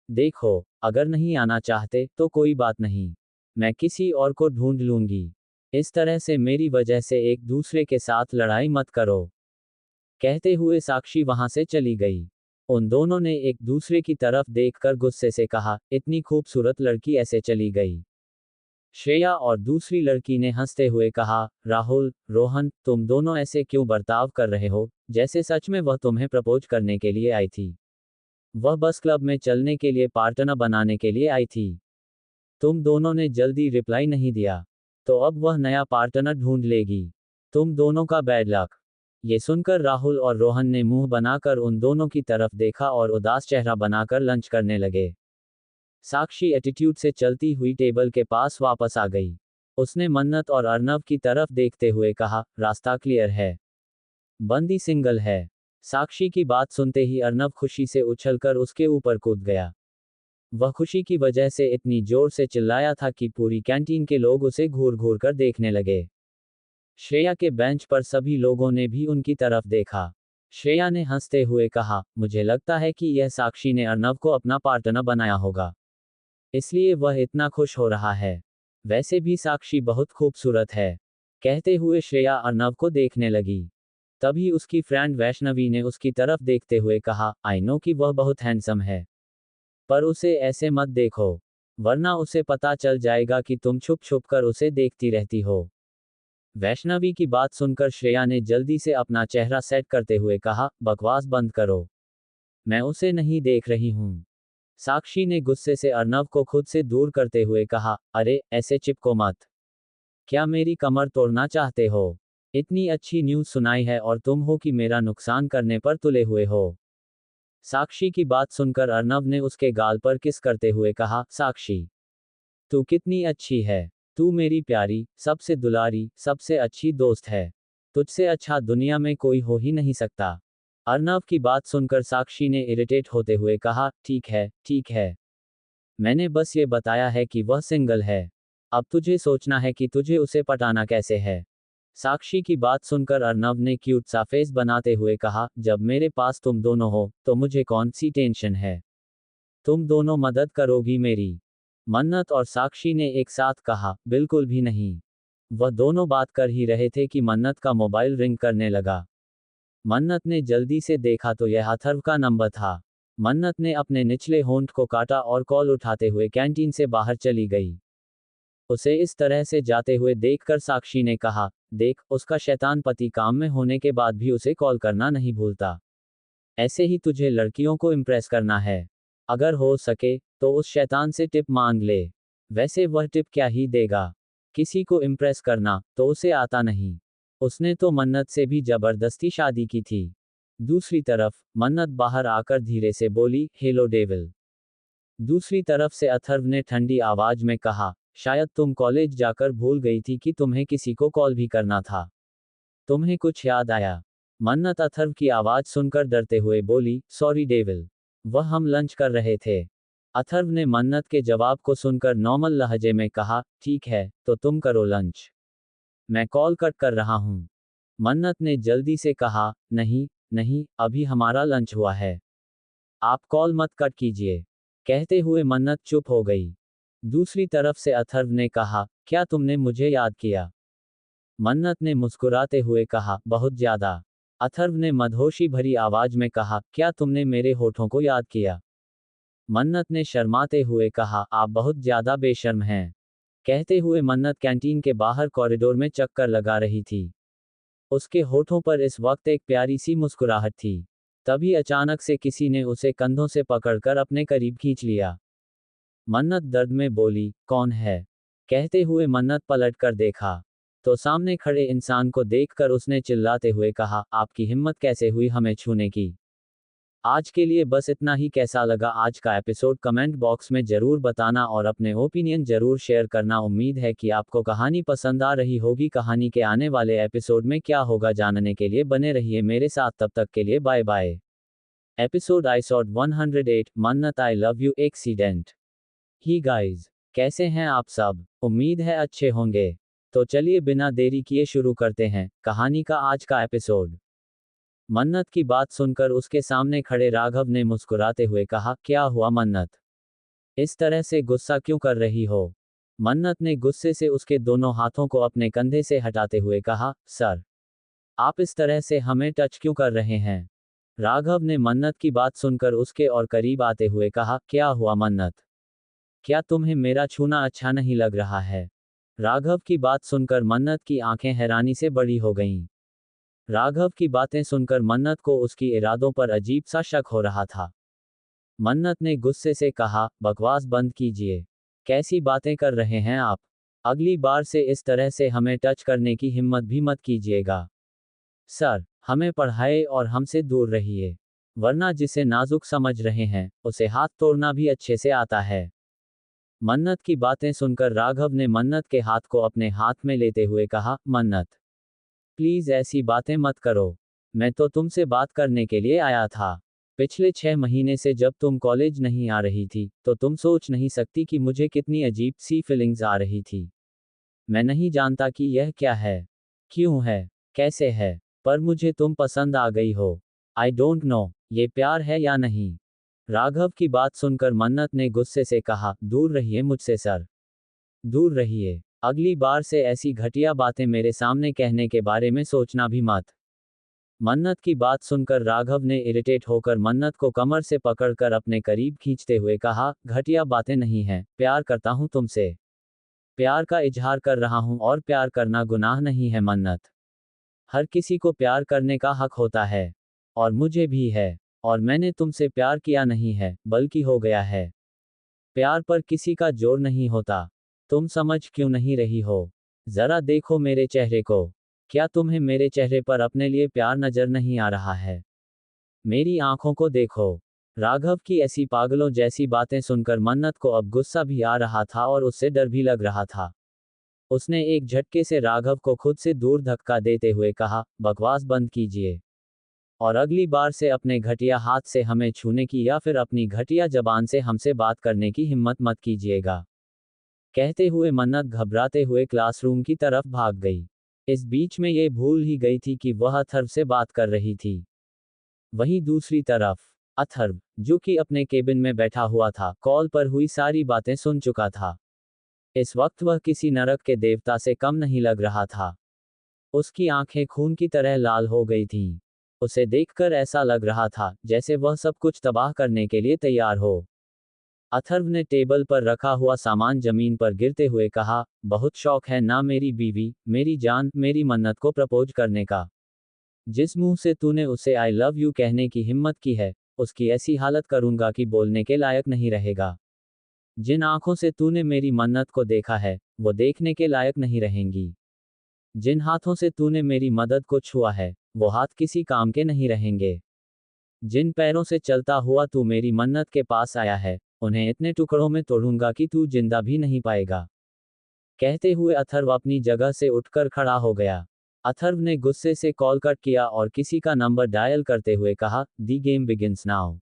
A: देखो, अगर नहीं आना चाहते तो कोई बात नहीं, मैं किसी और को ढूंढ लूंगी। इस तरह से मेरी वजह से एक दूसरे के साथ लड़ाई मत करो। कहते हुए साक्षी वहां से चली गई। उन दोनों ने एक दूसरे की तरफ देखकर गुस्से से कहा, इतनी खूबसूरत लड़की ऐसे चली गई। श्रेया और दूसरी लड़की ने हंसते हुए कहा, राहुल, रोहन, तुम दोनों ऐसे क्यों बर्ताव कर रहे हो, जैसे सच में वह तुम्हें प्रपोज करने के लिए आई थी। वह बस क्लब में चलने के लिए पार्टनर बनाने के लिए आई थी। तुम दोनों ने जल्दी रिप्लाई नहीं दिया, तो अब वह नया पार्टनर ढूंढ लेगी। तुम दोनों का बैड लक। ये सुनकर राहुल और रोहन ने मुंह बनाकर उन दोनों की तरफ देखा और उदास चेहरा बनाकर लंच करने लगे। साक्षी एटीट्यूड से चलती हुई टेबल के पास वापस आ गई। उसने मन्नत और अर्नव की तरफ देखते हुए कहा, रास्ता क्लियर है, बंदी सिंगल है। साक्षी की बात सुनते ही अर्नव खुशी से उछलकर उसके ऊपर कूद गया। वह खुशी की वजह से इतनी जोर से चिल्लाया था कि पूरी कैंटीन के लोग उसे घूर घूर कर देखने लगे। श्रेया के बेंच पर सभी लोगों ने भी उनकी तरफ देखा। श्रेया ने हंसते हुए कहा, मुझे लगता है कि यह साक्षी ने अर्नव को अपना पार्टनर बनाया होगा, इसलिए वह इतना खुश हो रहा है। वैसे भी साक्षी बहुत खूबसूरत है। कहते हुए श्रेया अर्नव को देखने लगी। तभी उसकी फ्रेंड वैष्णवी ने उसकी तरफ देखते हुए कहा, आई नो कि वह बहुत हैंडसम है, पर उसे ऐसे मत देखो, वरना उसे पता चल जाएगा कि तुम छुप छुप कर उसे देखती रहती हो। वैष्णवी की बात सुनकर श्रेया ने जल्दी से अपना चेहरा सेट करते हुए कहा, बकवास बंद करो, मैं उसे नहीं देख रही हूं। साक्षी ने गुस्से से अर्नव को खुद से दूर करते हुए कहा, अरे, ऐसे चिपको मत। क्या मेरी कमर तोड़ना चाहते हो? इतनी अच्छी न्यूज़ सुनाई है और तुम हो कि मेरा नुकसान करने पर तुले हुए हो। साक्षी की बात सुनकर अर्नव ने उसके गाल पर किस करते हुए कहा, साक्षी, तू कितनी अच्छी है। तू मेरी प्यारी, सबसे दुलारी, सबसे अच्छी दोस्त है। तुझसे अच्छा दुनिया में कोई हो ही नहीं सकता। अर्नव की बात सुनकर साक्षी ने इरिटेट होते हुए कहा, ठीक है, ठीक है। मैंने बस ये बताया है कि वह सिंगल है। अब तुझे सोचना है कि तुझे उसे पटाना कैसे है। साक्षी की बात सुनकर अर्नव ने क्यूट सा फेस बनाते हुए कहा, जब मेरे पास तुम दोनों हो, तो मुझे कौन सी टेंशन है। तुम दोनों मदद करोगी मेरी? मन्नत और साक्षी ने एक साथ कहा, बिल्कुल भी नहीं। वह दोनों बात कर ही रहे थे कि मन्नत का मोबाइल रिंग करने लगा। मन्नत ने जल्दी से देखा तो यह अथर्व का नंबर था। मन्नत ने अपने निचले होंठ को काटा और कॉल उठाते हुए कैंटीन से बाहर चली गई। उसे इस तरह से जाते हुए देखकर साक्षी ने कहा, देख, उसका शैतान पति काम में होने के बाद भी उसे कॉल करना नहीं भूलता। ऐसे ही तुझे लड़कियों को इम्प्रेस करना है। अगर हो सके तो उस शैतान से टिप मांग ले। वैसे वह टिप क्या ही देगा। किसी को इम्प्रेस करना तो उसे आता नहीं। उसने तो मन्नत से भी जबरदस्ती शादी की थी। दूसरी तरफ मन्नत बाहर आकर धीरे से बोली, हेलो डेविल। दूसरी तरफ से अथर्व ने ठंडी आवाज में कहा, शायद तुम कॉलेज जाकर भूल गई थी कि तुम्हें किसी को कॉल भी करना था। तुम्हें कुछ याद आया? मन्नत अथर्व की आवाज सुनकर डरते हुए बोली, सॉरी डेविल, वह हम लंच कर रहे थे। अथर्व ने मन्नत के जवाब को सुनकर नॉर्मल लहजे में कहा, ठीक है, तो तुम करो लंच। मैं कॉल कट कर रहा हूँ। मन्नत ने जल्दी से कहा, नहीं, नहीं, अभी हमारा लंच हुआ है। आप कॉल मत कट कीजिए। कहते हुए मन्नत चुप हो गई। दूसरी तरफ से अथर्व ने कहा, क्या तुमने मुझे याद किया? मन्नत ने मुस्कुराते हुए कहा, बहुत ज्यादा। अथर्व ने मदहोशी भरी आवाज में कहा, क्या तुमने मेरे होठों को याद किया? मन्नत ने शर्माते हुए कहा, आप बहुत ज्यादा बेशर्म हैं। कहते हुए मन्नत कैंटीन के बाहर कॉरिडोर में चक्कर लगा रही थी। उसके होठों पर इस वक्त एक प्यारी सी मुस्कुराहट थी। तभी अचानक से किसी ने उसे कंधों से पकड़कर अपने करीब खींच लिया। मन्नत दर्द में बोली, कौन है? कहते हुए मन्नत पलट कर देखा तो सामने खड़े इंसान को देखकर उसने चिल्लाते हुए कहा, आपकी हिम्मत कैसे हुई हमें छूने की? आज के लिए बस इतना ही। कैसा लगा आज का एपिसोड कमेंट बॉक्स में जरूर बताना और अपने ओपिनियन जरूर शेयर करना। उम्मीद है कि आपको कहानी पसंद आ रही होगी। कहानी के आने वाले एपिसोड में क्या होगा जानने के लिए बने रहिए मेरे साथ। तब तक के लिए बाय बाय। एपिसोड आइसोड 108, मन्नत I love you accident. He guys, कैसे हैं आप सब? उम्मीद है अच्छे होंगे। तो चलिए बिना देरी किए शुरू करते हैं कहानी का आज का एपिसोड। मन्नत की बात सुनकर उसके सामने खड़े राघव ने मुस्कुराते हुए कहा, क्या हुआ मन्नत? इस तरह से गुस्सा क्यों कर रही हो? मन्नत ने गुस्से से उसके दोनों हाथों को अपने कंधे से हटाते हुए कहा, सर, आप इस तरह से हमें टच क्यों कर रहे हैं? राघव ने मन्नत की बात सुनकर उसके और करीब आते हुए कहा, क्या हुआ मन्नत? क्या तुम्हें मेरा छूना अच्छा नहीं लग रहा है? राघव की बात सुनकर मन्नत की आंखें हैरानी से बड़ी हो गईं। राघव की बातें सुनकर मन्नत को उसकी इरादों पर अजीब सा शक हो रहा था। मन्नत ने गुस्से से कहा, बकवास बंद कीजिए। कैसी बातें कर रहे हैं आप? अगली बार से इस तरह से हमें टच करने की हिम्मत भी मत कीजिएगा। सर, हमें पढ़ाए और हमसे दूर रहिए, वरना जिसे नाजुक समझ रहे हैं उसे हाथ तोड़ना भी अच्छे से आता है। मन्नत की बातें सुनकर राघव ने मन्नत के हाथ को अपने हाथ में लेते हुए कहा, मन्नत, प्लीज ऐसी बातें मत करो। मैं तो तुमसे बात करने के लिए आया था। पिछले 6 महीने से जब तुम कॉलेज नहीं आ रही थी तो तुम सोच नहीं सकती कि मुझे कितनी अजीब सी फीलिंग्स आ रही थी। मैं नहीं जानता कि यह क्या है, क्यों है, कैसे है, पर मुझे तुम पसंद आ गई हो। आई डोंट नो ये प्यार है या नहीं। राघव की बात सुनकर मन्नत ने गुस्से से कहा, दूर रहिए मुझसे सर, दूर रहिए। अगली बार से ऐसी घटिया बातें मेरे सामने कहने के बारे में सोचना भी मत। मन्नत की बात सुनकर राघव ने इरिटेट होकर मन्नत को कमर से पकड़कर अपने करीब खींचते हुए कहा, घटिया बातें नहीं हैं, प्यार करता हूं तुमसे। प्यार का इजहार कर रहा हूं और प्यार करना गुनाह नहीं है मन्नत। हर किसी को प्यार करने का हक होता है, और मुझे भी है। और मैंने तुमसे प्यार किया नहीं है, बल्कि हो गया है। प्यार पर किसी का जोर नहीं होता। तुम समझ क्यों नहीं रही हो? जरा देखो मेरे चेहरे को। क्या तुम्हें मेरे चेहरे पर अपने लिए प्यार नजर नहीं आ रहा है? मेरी आंखों को देखो। राघव की ऐसी पागलों जैसी बातें सुनकर मन्नत को अब गुस्सा भी आ रहा था और उससे डर भी लग रहा था। उसने एक झटके से राघव को खुद से दूर धक्का देते हुए कहा, बकवास बंद कीजिए, और अगली बार से अपने घटिया हाथ से हमें छूने की या फिर अपनी घटिया जबान से हमसे बात करने की हिम्मत मत कीजिएगा। कहते हुए मन्नत घबराते हुए क्लासरूम की तरफ भाग गई। इस बीच में ये भूल ही गई थी कि वह अथर्व से बात कर रही थी। वहीं दूसरी तरफ अथर्व, जो कि अपने केबिन में बैठा हुआ था, कॉल पर हुई सारी बातें सुन चुका था। इस वक्त वह किसी नरक के देवता से कम नहीं लग रहा था। उसकी आंखें खून की तरह लाल हो गई थीं। उसे देखकर ऐसा लग रहा था जैसे वह सब कुछ तबाह करने के लिए तैयार हो। अथर्व ने टेबल पर रखा हुआ सामान जमीन पर गिरते हुए कहा, बहुत शौक है ना मेरी बीवी, मेरी जान, मेरी मन्नत को प्रपोज करने का। जिस मुंह से तूने उसे आई लव यू कहने की हिम्मत की है, उसकी ऐसी हालत करूंगा कि बोलने के लायक नहीं रहेगा। जिन आंखों से तूने मेरी मन्नत को देखा है, वो देखने के लायक नहीं रहेंगी। जिन हाथों से तूने मेरी मदद को छुआ है, वो हाथ किसी काम के नहीं रहेंगे। जिन पैरों से चलता हुआ तू मेरी मन्नत के पास आया है, उन्हें इतने टुकड़ों में तोड़ूंगा कि तू जिंदा भी नहीं पाएगा। कहते हुए अथर्व अपनी जगह से उठकर खड़ा हो गया। अथर्व ने गुस्से से कॉल कट किया और किसी का नंबर डायल करते हुए कहा, दी गेम बिगिंस नाउ।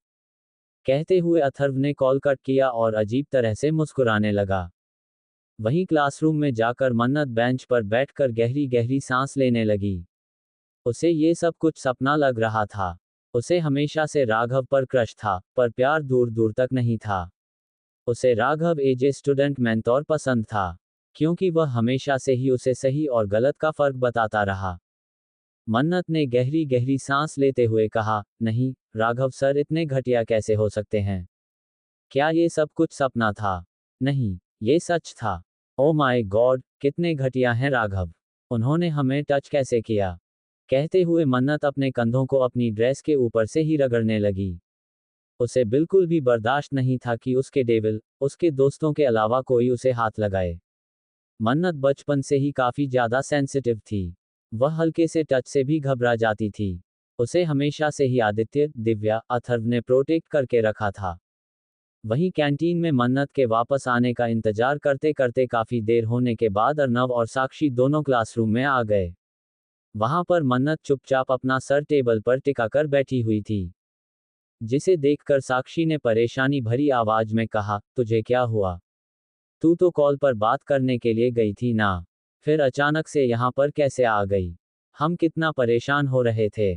A: कहते हुए अथर्व ने कॉल कट किया और अजीब तरह से मुस्कुराने लगा। वहीं क्लासरूम में जाकर मन्नत बेंच पर बैठकर गहरी गहरी सांस लेने लगी। उसे ये सब कुछ सपना लग रहा था। उसे हमेशा से राघव पर क्रश था, पर प्यार दूर दूर तक नहीं था। उसे Raghav as a student mentor पसंद था, क्योंकि वह हमेशा से ही उसे सही और गलत का फर्क बताता रहा। मन्नत ने गहरी गहरी सांस लेते हुए कहा, नहीं, राघव सर इतने घटिया कैसे हो सकते हैं? क्या ये सब कुछ सपना था? नहीं, ये सच था। ओ माय गॉड, कितने घटिया हैं राघव। उन्होंने हमें टच कैसे किया? कहते हुए मन्नत अपने कंधों को अपनी ड्रेस के ऊपर से ही रगड़ने लगी। उसे बिल्कुल भी बर्दाश्त नहीं था कि उसके डेविल, उसके दोस्तों के अलावा कोई उसे हाथ लगाए। मन्नत बचपन से ही काफी ज्यादा सेंसिटिव थी। वह हल्के से टच से भी घबरा जाती थी। उसे हमेशा से ही आदित्य, दिव्या, अथर्व ने प्रोटेक्ट करके रखा था। वहीं कैंटीन में मन्नत के वापस आने का इंतजार करते करते काफी देर होने के बाद अर्नव और साक्षी दोनों क्लासरूम में आ गए। वहां पर मन्नत चुपचाप अपना सर टेबल पर टिकाकर बैठी हुई थी, जिसे देखकर साक्षी ने परेशानी भरी आवाज में कहा, तुझे क्या हुआ? तू तो कॉल पर बात करने के लिए गई थी ना, फिर अचानक से यहाँ पर कैसे आ गई? हम कितना परेशान हो रहे थे।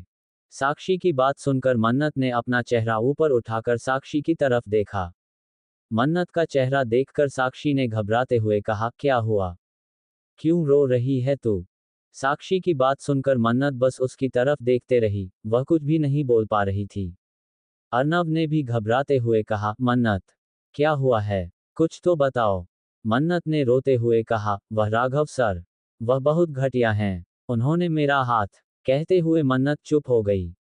A: साक्षी की बात सुनकर मन्नत ने अपना चेहरा ऊपर उठाकर साक्षी की तरफ देखा। मन्नत का चेहरा देखकर साक्षी ने घबराते हुए कहा, क्या हुआ? क्यों रो रही है तू? साक्षी की बात सुनकर मन्नत बस उसकी तरफ देखते रही, वह कुछ भी नहीं बोल पा रही थी। अर्नव ने भी घबराते हुए कहा, मन्नत, क्या हुआ है? कुछ तो बताओ। मन्नत ने रोते हुए कहा, वह राघव सर, वह बहुत घटिया हैं, उन्होंने मेरा हाथ। कहते हुए मन्नत चुप हो गई।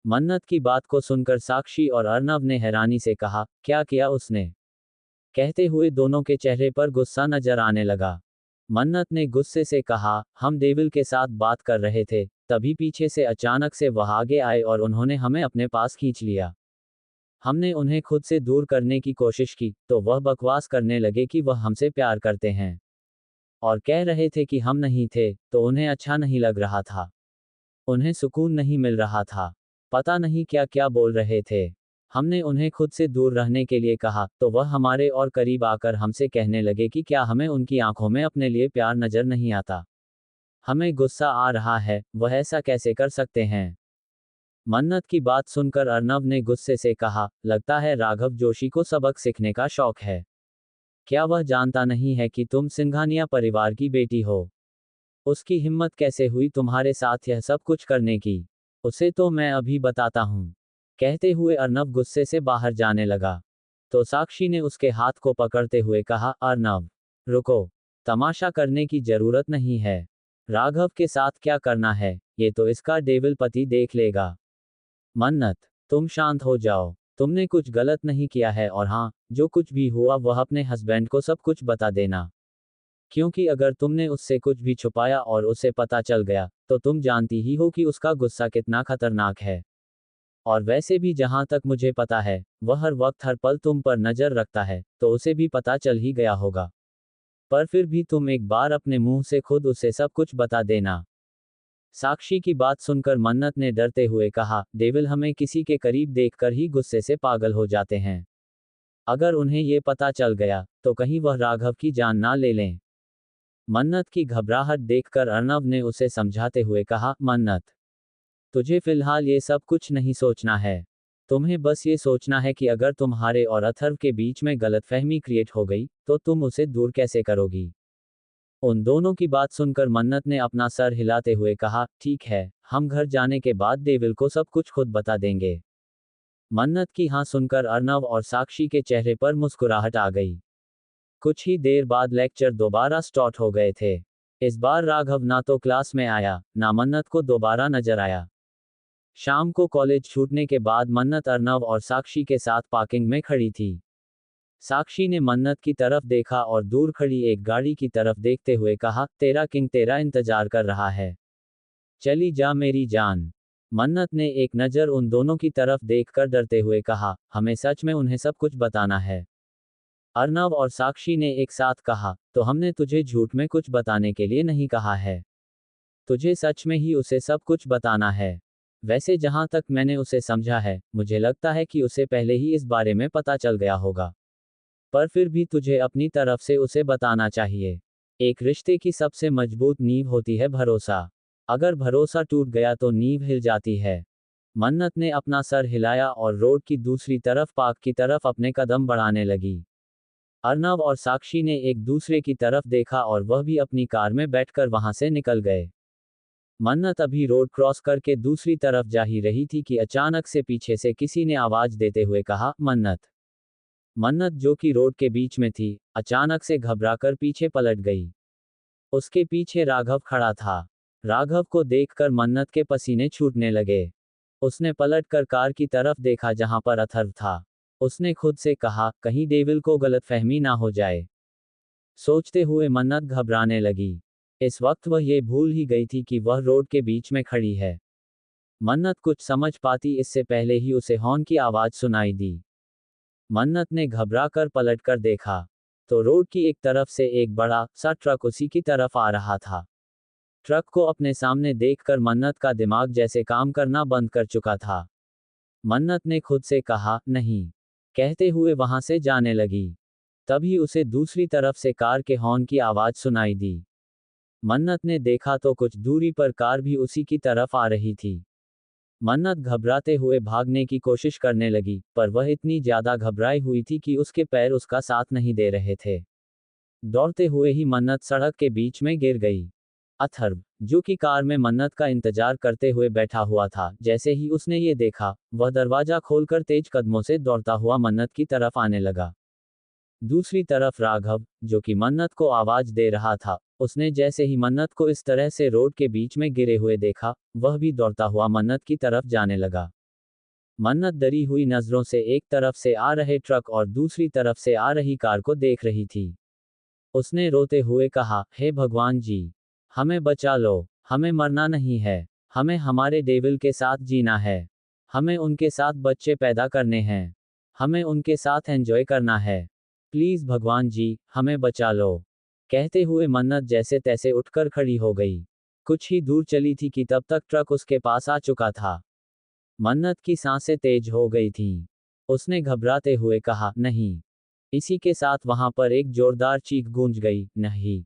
A: मन्नत की बात को सुनकर साक्षी और अर्नव ने हैरानी से कहा, क्या किया उसने? कहते हुए दोनों के चेहरे पर गुस्सा नजर आने लगा। मन्नत ने गुस्से से कहा, हम डेविल के साथ बात कर रहे थे, तभी पीछे से अचानक से वह आगे आए और उन्होंने हमें अपने पास खींच लिया। हमने उन्हें खुद से दूर करने की कोशिश की, तो वह बकवास करने लगे कि वह हमसे प्यार करते हैं, और कह रहे थे कि हम नहीं थे, तो उन्हें अच्छा नहीं लग रहा था। उन्हें सुकून नहीं मिल रहा था। पता नहीं क्या क्या बोल रहे थे। हमने उन्हें खुद से दूर रहने के लिए कहा, तो वह हमारे और करीब आकर हमसे कहने लगे कि क्या हमें उनकी आंखों में अपने लिए प्यार नजर नहीं आता? हमें गुस्सा आ रहा है, वह ऐसा कैसे कर सकते हैं? मन्नत की बात सुनकर अर्नव ने गुस्से से कहा, लगता है राघव जोशी को सबक सीखने का शौक है। क्या वह जानता नहीं है कि तुम सिंघानिया परिवार की बेटी हो? उसकी हिम्मत कैसे हुई तुम्हारे साथ यह सब कुछ करने की? उसे तो मैं अभी बताता हूँ। कहते हुए अर्नव गुस्से से बाहर जाने लगा। तो साक्षी ने उसके हाथ को पकड़ते हुए कहा, अर्नव, रुको, तमाशा करने की जरूरत नहीं है। राघव के साथ क्या करना है, ये तो इसका डेविल पति देख लेगा। मन्नत, तुम शांत हो जाओ। तुमने कुछ गलत नहीं किया है, और हाँ, जो कुछ भी हुआ वह अपने हस्बैंड को सब कुछ बता देना। क्योंकि अगर तुमने उससे कुछ भी छुपाया और उसे पता चल गया, तो तुम जानती ही हो कि उसका गुस्सा कितना खतरनाक है। और वैसे भी जहां तक मुझे पता है, वह हर वक्त हर पल तुम पर नजर रखता है, तो उसे भी पता चल ही गया होगा। पर फिर भी तुम एक बार अपने मुंह से खुद उसे सब कुछ बता देना। साक्षी की बात सुनकर मन्नत ने डरते हुए कहा, डेविल हमें किसी के करीब देखकर ही गुस्से से पागल हो जाते हैं। अगर उन्हें ये पता चल गया, तो कहीं वह राघव की जान ना ले लें। मन्नत की घबराहट देखकर अर्नव ने उसे समझाते हुए कहा, मन्नत, तुझे फिलहाल ये सब कुछ नहीं सोचना है। तुम्हें बस ये सोचना है कि अगर तुम्हारे और अथर्व के बीच में गलतफहमी क्रिएट हो गई, तो तुम उसे दूर कैसे करोगी? उन दोनों की बात सुनकर मन्नत ने अपना सर हिलाते हुए कहा, ठीक है, हम घर जाने के बाद डेविल को सब कुछ खुद बता देंगे। मन्नत की हाँ सुनकर अर्नव और साक्षी के चेहरे पर मुस्कुराहट आ गई। कुछ ही देर बाद लेक्चर दोबारा स्टार्ट हो गए थे। इस बार राघव ना तो क्लास में आया, ना मन्नत को दोबारा नजर आया। शाम को कॉलेज छूटने के बाद मन्नत अर्नव और साक्षी के साथ पार्किंग में खड़ी थी। साक्षी ने मन्नत की तरफ देखा और दूर खड़ी एक गाड़ी की तरफ देखते हुए कहा, तेरा किंग तेरा इंतजार कर रहा है। चली जा मेरी जान। मन्नत ने एक नज़र उन दोनों की तरफ देखकर डरते हुए कहा, हमें सच में उन्हें सब कुछ बताना है। अर्नव और साक्षी ने एक साथ कहा, तो हमने तुझे झूठ में कुछ बताने के लिए नहीं कहा है। तुझे सच में ही उसे सब कुछ बताना है। वैसे जहां तक मैंने उसे समझा है, मुझे लगता है कि उसे पहले ही इस बारे में पता चल गया होगा। पर फिर भी तुझे अपनी तरफ से उसे बताना चाहिए। एक रिश्ते की सबसे मजबूत नींव होती है भरोसा। अगर भरोसा टूट गया तो नींव हिल जाती है। मन्नत ने अपना सर हिलाया और रोड की दूसरी तरफ पार्क की तरफ अपने कदम बढ़ाने लगी। अर्नव और साक्षी ने एक दूसरे की तरफ देखा और वह भी अपनी कार में बैठकर वहां से निकल गए। मन्नत अभी रोड क्रॉस करके दूसरी तरफ जा ही रही थी कि अचानक से पीछे से किसी ने आवाज देते हुए कहा, मन्नत। मन्नत जो कि रोड के बीच में थी, अचानक से घबराकर पीछे पलट गई। उसके पीछे राघव खड़ा था। राघव को देखकर मन्नत के पसीने छूटने लगे। उसने पलटकर कार की तरफ देखा जहां पर अथर्व था। उसने खुद से कहा, कहीं डेविल को गलतफहमी ना हो जाए। सोचते हुए मन्नत घबराने लगी। इस वक्त वह ये भूल ही गई थी कि वह रोड के बीच में खड़ी है। मन्नत कुछ समझ पाती इससे पहले ही उसे हॉर्न की आवाज सुनाई दी। मन्नत ने घबराकर पलटकर देखा तो रोड की एक तरफ से एक बड़ा सा ट्रक उसी की तरफ आ रहा था। ट्रक को अपने सामने देखकर मन्नत का दिमाग जैसे काम करना बंद कर चुका था। मन्नत ने खुद से कहा, नहीं, कहते हुए वहां से जाने लगी। तभी उसे दूसरी तरफ से कार के हॉर्न की आवाज सुनाई दी। मन्नत ने देखा तो कुछ दूरी पर कार भी उसी की तरफ आ रही थी। मन्नत घबराते हुए भागने की कोशिश करने लगी, पर वह इतनी ज्यादा घबराई हुई थी कि उसके पैर उसका साथ नहीं दे रहे थे। दौड़ते हुए ही मन्नत सड़क के बीच में गिर गई। अथर्व, जो कि कार में मन्नत का इंतजार करते हुए बैठा हुआ था, जैसे ही उसने ये देखा, वह दरवाजा खोलकर तेज कदमों से दौड़ता हुआ मन्नत की तरफ आने लगा। दूसरी तरफ राघव, जो कि मन्नत को आवाज दे रहा था, उसने जैसे ही मन्नत को इस तरह से रोड के बीच में गिरे हुए देखा, वह भी दौड़ता हुआ मन्नत की तरफ जाने लगा। मन्नत डरी हुई नजरों से एक तरफ से आ रहे ट्रक और दूसरी तरफ से आ रही कार को देख रही थी। उसने रोते हुए कहा, हे भगवान जी, हमें बचा लो, हमें मरना नहीं है, हमें हमारे डेविल के साथ जीना है, हमें उनके साथ बच्चे पैदा करने हैं, हमें उनके साथ एंजॉय करना है, प्लीज भगवान जी, हमें बचा लो। कहते हुए मन्नत जैसे तैसे उठकर खड़ी हो गई। कुछ ही दूर चली थी कि तब तक ट्रक उसके पास आ चुका था। मन्नत की सांसें तेज हो गई थीं। उसने घबराते हुए कहा, नहीं। इसी के साथ वहां पर एक जोरदार चीख गूंज गई, नहीं।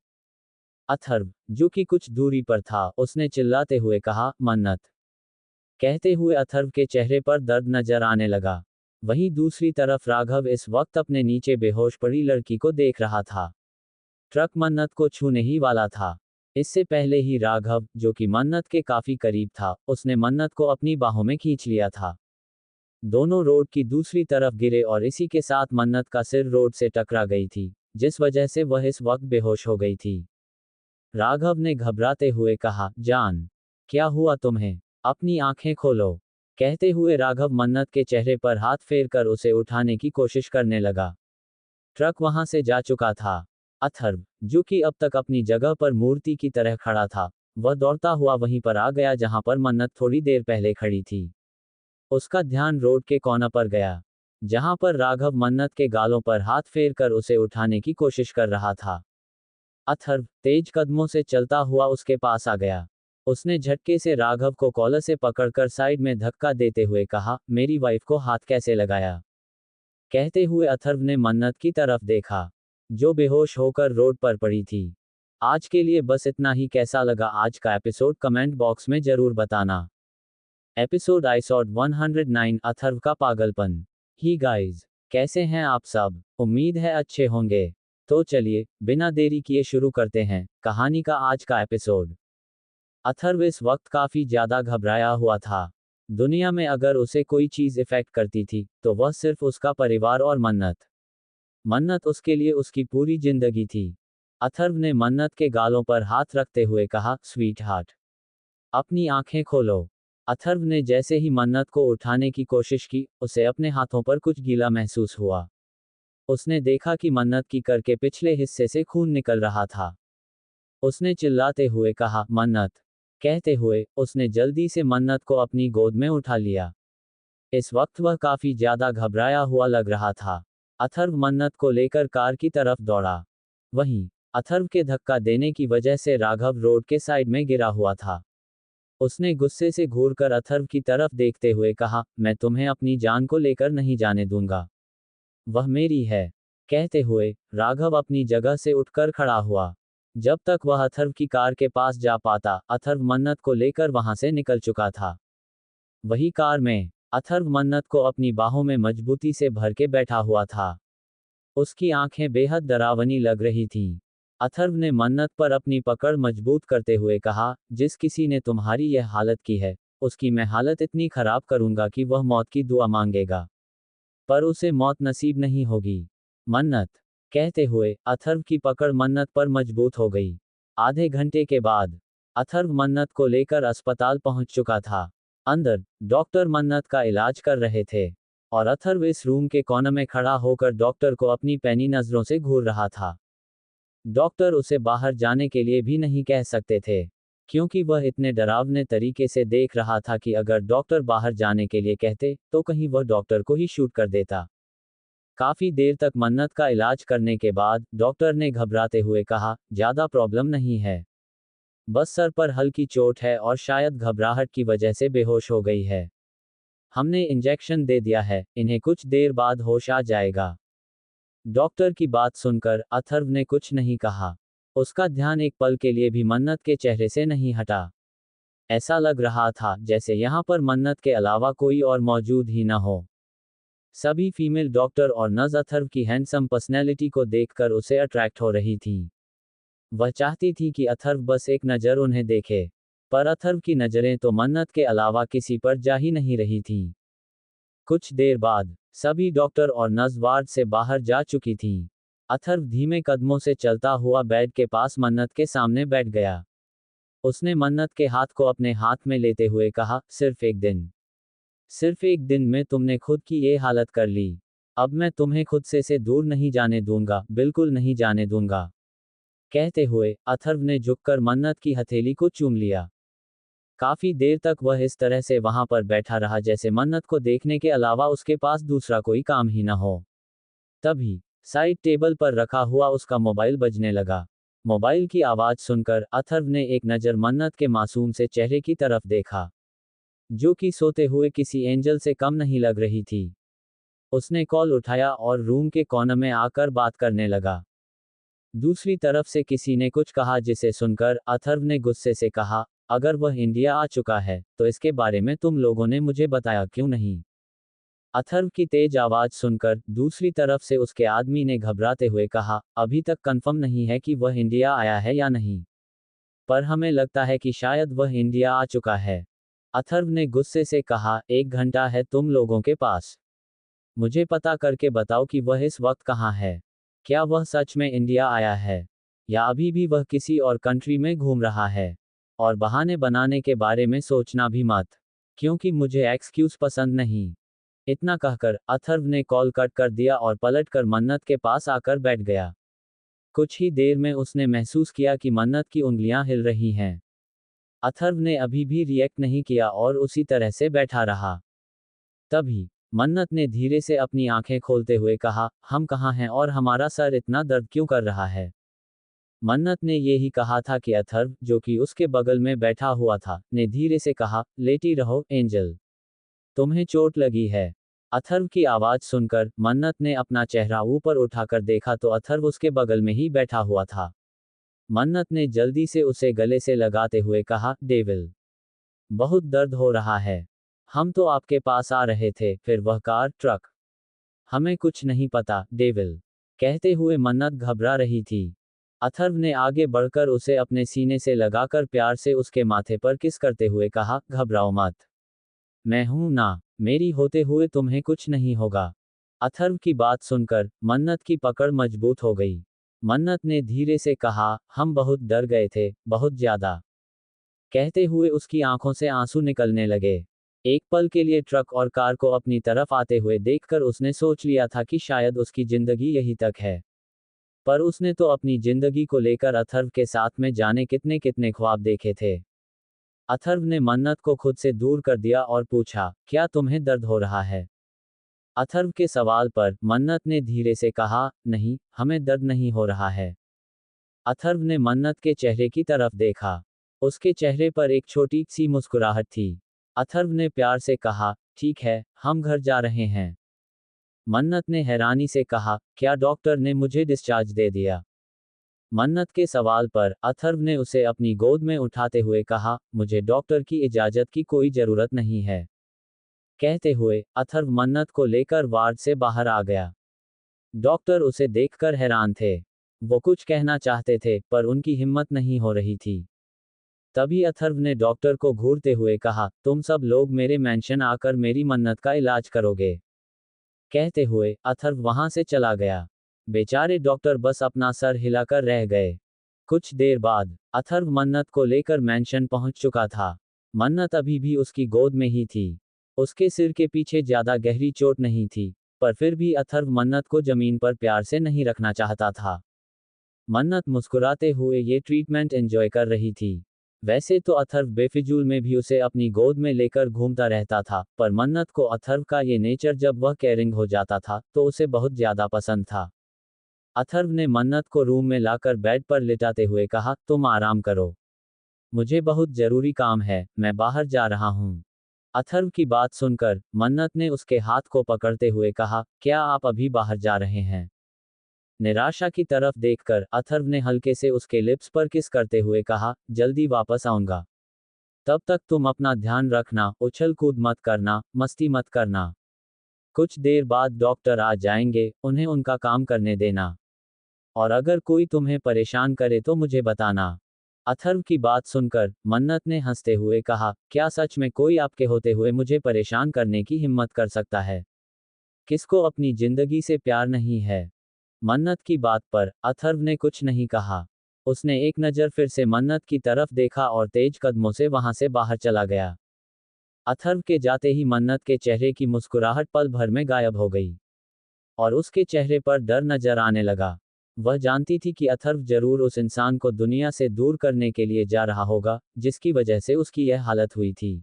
A: अथर्व, जो कि कुछ दूरी पर था, उसने चिल्लाते हुए कहा, मन्नत। कहते हुए अथर्व के चेहरे पर दर्द नजर आने लगा। वहीं दूसरी तरफ राघव इस वक्त अपने नीचे बेहोश पड़ी लड़की को देख रहा था। ट्रक मन्नत को छूने ही वाला था। इससे पहले ही राघव, जो कि मन्नत के काफी करीब था, उसने मन्नत को अपनी बाहों में खींच लिया था। दोनों रोड की दूसरी तरफ गिरे और इसी के साथ मन्नत का सिर रोड से टकरा गई थी, जिस वजह से वह इस वक्त बेहोश हो गई थी। राघव ने घबराते हुए कहा, जान, क्या हुआ तुम्हें? अपनी आंखें खोलो। कहते हुए राघव मन्नत के चेहरे पर हाथ फेरकर उसे उठाने की कोशिश करने लगा। ट्रक वहां से जा चुका था। अथर्व, जो कि अब तक अपनी जगह पर मूर्ति की तरह खड़ा था, वह दौड़ता हुआ वहीं पर आ गया जहां पर मन्नत थोड़ी देर पहले खड़ी थी। उसका ध्यान रोड के कोना पर गया, जहां पर राघव मन्नत के गालों पर हाथ फेरकर उसे उठाने की कोशिश कर रहा था। अथर्व तेज कदमों से चलता हुआ उसके पास आ गया। उसने झटके से राघव को कॉलर से पकड़कर साइड में धक्का देते हुए कहा, मेरी वाइफ को हाथ कैसे लगाया? कहते हुए अथर्व ने मन्नत की तरफ देखा, जो बेहोश होकर रोड पर पड़ी थी। आज के लिए बस इतना ही। कैसा लगा आज का एपिसोड कमेंट बॉक्स में जरूर बताना। एपिसोड एपिसोड 109, अथर्व का पागलपन। ही गाइस, कैसे हैं आप सब? उम्मीद है अच्छे होंगे। तो चलिए बिना देरी किए शुरू करते हैं कहानी का आज का एपिसोड। अथर्व इस वक्त काफी ज्यादा घबराया हुआ था। दुनिया में अगर उसे कोई चीज इफेक्ट करती थी तो वह सिर्फ उसका परिवार और मन्नत। मन्नत उसके लिए उसकी पूरी जिंदगी थी। अथर्व ने मन्नत के गालों पर हाथ रखते हुए कहा, स्वीट हार्ट, अपनी आंखें खोलो। अथर्व ने जैसे ही मन्नत को उठाने की कोशिश की, उसे अपने हाथों पर कुछ गीला महसूस हुआ। उसने देखा कि मन्नत की कर के पिछले हिस्से से खून निकल रहा था। उसने चिल्लाते हुए कहा, मन्नत। कहते हुए उसने जल्दी से मन्नत को अपनी गोद में उठा लिया। इस वक्त वह काफी ज्यादा घबराया हुआ लग रहा था। अथर्व मन्नत को लेकर कार की तरफ दौड़ा। वहीं अथर्व के धक्का देने की वजह से राघव रोड के साइड में गिरा हुआ था। उसने गुस्से से घूरकर अथर्व की तरफ देखते हुए कहा, मैं तुम्हें अपनी जान को लेकर नहीं जाने दूंगा। वह मेरी है। कहते हुए राघव अपनी जगह से उठकर खड़ा हुआ। जब तक वह अथर्व की कार के पास जा पाता, अथर्व मन्नत को लेकर वहां से निकल चुका था। वही कार में अथर्व मन्नत को अपनी बाहों में मजबूती से भर के बैठा हुआ था। उसकी आंखें बेहद डरावनी लग रही थीं। अथर्व ने मन्नत पर अपनी पकड़ मजबूत करते हुए कहा, जिस किसी ने तुम्हारी यह हालत की है, उसकी मैं हालत इतनी खराब करूंगा कि वह मौत की दुआ मांगेगा, पर उसे मौत नसीब नहीं होगी। मन्नत। कहते हुए अथर्व की पकड़ मन्नत पर मजबूत हो गई। आधे घंटे के बाद अथर्व मन्नत को लेकर अस्पताल पहुंच चुका था। अंदर डॉक्टर मन्नत का इलाज कर रहे थे और अथर्व इस रूम के कोने में खड़ा होकर डॉक्टर को अपनी पैनी नजरों से घूर रहा था। डॉक्टर उसे बाहर जाने के लिए भी नहीं कह सकते थे, क्योंकि वह इतने डरावने तरीके से देख रहा था कि अगर डॉक्टर बाहर जाने के लिए कहते तो कहीं वह डॉक्टर को ही शूट कर देता। काफी देर तक मन्नत का इलाज करने के बाद डॉक्टर ने घबराते हुए कहा, ज्यादा प्रॉब्लम नहीं है, बस सर पर हल्की चोट है और शायद घबराहट की वजह से बेहोश हो गई है। हमने इंजेक्शन दे दिया है, इन्हें कुछ देर बाद होश आ जाएगा। डॉक्टर की बात सुनकर अथर्व ने कुछ नहीं कहा। उसका ध्यान एक पल के लिए भी मन्नत के चेहरे से नहीं हटा। ऐसा लग रहा था जैसे यहाँ पर मन्नत के अलावा कोई और मौजूद ही न हो। सभी फीमेल डॉक्टर और नर्स अथर्व की हैंडसम पर्सनैलिटी को देखकर उसे अट्रैक्ट हो रही थीं। वह चाहती थी कि अथर्व बस एक नज़र उन्हें देखे, पर अथर्व की नज़रें तो मन्नत के अलावा किसी पर जा ही नहीं रही थीं। कुछ देर बाद सभी डॉक्टर और नर्स वार्ड से बाहर जा चुकी थीं। अथर्व धीमे कदमों से चलता हुआ बेड के पास मन्नत के सामने बैठ गया। उसने मन्नत के हाथ को अपने हाथ में लेते हुए कहा, सिर्फ एक दिन में तुमने खुद की ये हालत कर ली। अब मैं तुम्हें खुद से दूर नहीं जाने दूंगा, बिल्कुल नहीं जाने दूंगा। कहते हुए अथर्व ने झुककर मन्नत की हथेली को चूम लिया। काफी देर तक वह इस तरह से वहां पर बैठा रहा जैसे मन्नत को देखने के अलावा उसके पास दूसरा कोई काम ही न हो। तभी साइड टेबल पर रखा हुआ उसका मोबाइल बजने लगा। मोबाइल की आवाज सुनकर अथर्व ने एक नज़र मन्नत के मासूम से चेहरे की तरफ देखा, जो कि सोते हुए किसी एंजल से कम नहीं लग रही थी। उसने कॉल उठाया और रूम के कोने में आकर बात करने लगा। दूसरी तरफ से किसी ने कुछ कहा जिसे सुनकर अथर्व ने गुस्से से कहा, अगर वह इंडिया आ चुका है तो इसके बारे में तुम लोगों ने मुझे बताया क्यों नहीं? अथर्व की तेज आवाज सुनकर दूसरी तरफ से उसके आदमी ने घबराते हुए कहा, अभी तक कंफर्म नहीं है कि वह इंडिया आया है या नहीं, पर हमें लगता है कि शायद वह इंडिया आ चुका है। अथर्व ने गुस्से से कहा, 1 घंटा है तुम लोगों के पास, मुझे पता करके बताओ कि वह इस वक्त कहाँ है। क्या वह सच में इंडिया आया है या अभी भी वह किसी और कंट्री में घूम रहा है? और बहाने बनाने के बारे में सोचना भी मत, क्योंकि मुझे एक्सक्यूज पसंद नहीं। इतना कहकर अथर्व ने कॉल कट कर दिया और पलटकर मन्नत के पास आकर बैठ गया। कुछ ही देर में उसने महसूस किया कि मन्नत की उंगलियां हिल रही हैं। अथर्व ने अभी भी रिएक्ट नहीं किया और उसी तरह से बैठा रहा। तभी मन्नत ने धीरे से अपनी आंखें खोलते हुए कहा, हम कहाँ हैं और हमारा सर इतना दर्द क्यों कर रहा है? मन्नत ने यही कहा था कि अथर्व, जो कि उसके बगल में बैठा हुआ था, ने धीरे से कहा, लेटी रहो एंजल, तुम्हें चोट लगी है। अथर्व की आवाज सुनकर मन्नत ने अपना चेहरा ऊपर उठाकर देखा तो अथर्व उसके बगल में ही बैठा हुआ था। मन्नत ने जल्दी से उसे गले से लगाते हुए कहा, डेविल, बहुत दर्द हो रहा है। हम तो आपके पास आ रहे थे, फिर वह कार, ट्रक, हमें कुछ नहीं पता डेविल। कहते हुए मन्नत घबरा रही थी। अथर्व ने आगे बढ़कर उसे अपने सीने से लगाकर प्यार से उसके माथे पर किस करते हुए कहा, घबराओ मत, मैं हूं ना, मेरी होते हुए तुम्हें कुछ नहीं होगा। अथर्व की बात सुनकर मन्नत की पकड़ मजबूत हो गई। मन्नत ने धीरे से कहा, हम बहुत डर गए थे, बहुत ज्यादा। कहते हुए उसकी आंखों से आंसू निकलने लगे। एक पल के लिए ट्रक और कार को अपनी तरफ आते हुए देखकर उसने सोच लिया था कि शायद उसकी जिंदगी यही तक है। पर उसने तो अपनी जिंदगी को लेकर अथर्व के साथ में जाने कितने कितने ख्वाब देखे थे। अथर्व ने मन्नत को खुद से दूर कर दिया और पूछा, क्या तुम्हें दर्द हो रहा है? अथर्व के सवाल पर मन्नत ने धीरे से कहा, नहीं, हमें दर्द नहीं हो रहा है। अथर्व ने मन्नत के चेहरे की तरफ देखा। उसके चेहरे पर एक छोटी सी मुस्कुराहट थी। अथर्व ने प्यार से कहा, ठीक है, हम घर जा रहे हैं। मन्नत ने हैरानी से कहा, क्या डॉक्टर ने मुझे डिस्चार्ज दे दिया? मन्नत के सवाल पर अथर्व ने उसे अपनी गोद में उठाते हुए कहा, मुझे डॉक्टर की इजाजत की कोई जरूरत नहीं है। कहते हुए अथर्व मन्नत को लेकर वार्ड से बाहर आ गया। डॉक्टर उसे देखकर हैरान थे। वो कुछ कहना चाहते थे पर उनकी हिम्मत नहीं हो रही थी। तभी अथर्व ने डॉक्टर को घूरते हुए कहा, तुम सब लोग मेरे मेंशन आकर मेरी मन्नत का इलाज करोगे। कहते हुए अथर्व वहां से चला गया। बेचारे डॉक्टर बस अपना सर हिलाकर रह गए। कुछ देर बाद अथर्व मन्नत को लेकर मेंशन पहुंच चुका था। मन्नत अभी भी उसकी गोद में ही थी। उसके सिर के पीछे ज्यादा गहरी चोट नहीं थी, पर फिर भी अथर्व मन्नत को जमीन पर प्यार से नहीं रखना चाहता था। मन्नत मुस्कुराते हुए ये ट्रीटमेंट एंजॉय कर रही थी। वैसे तो अथर्व बेफिजूल में भी उसे अपनी गोद में लेकर घूमता रहता था, पर मन्नत को अथर्व का ये नेचर जब वह केयरिंग हो जाता था तो उसे बहुत ज्यादा पसंद था। अथर्व ने मन्नत को रूम में लाकर बेड पर लिटाते हुए कहा, तुम आराम करो, मुझे बहुत जरूरी काम है, मैं बाहर जा रहा हूँ। अथर्व की बात सुनकर मन्नत ने उसके हाथ को पकड़ते हुए कहा, क्या आप अभी बाहर जा रहे हैं? निराशा की तरफ देखकर अथर्व ने हल्के से उसके लिप्स पर किस करते हुए कहा, जल्दी वापस आऊंगा। तब तक तुम अपना ध्यान रखना, उछल कूद मत करना, मस्ती मत करना। कुछ देर बाद डॉक्टर आ जाएंगे, उन्हें उनका काम करने देना। और अगर कोई तुम्हें परेशान करे तो मुझे बताना। अथर्व की बात सुनकर मन्नत ने हंसते हुए कहा, क्या सच में कोई आपके होते हुए मुझे परेशान करने की हिम्मत कर सकता है? किसको अपनी जिंदगी से प्यार नहीं है? मन्नत की बात पर अथर्व ने कुछ नहीं कहा। उसने एक नज़र फिर से मन्नत की तरफ देखा और तेज कदमों से वहां से बाहर चला गया। अथर्व के जाते ही मन्नत के चेहरे की मुस्कुराहट पल भर में गायब हो गई और उसके चेहरे पर डर नजर आने लगा। वह जानती थी कि अथर्व जरूर उस इंसान को दुनिया से दूर करने के लिए जा रहा होगा जिसकी वजह से उसकी यह हालत हुई थी।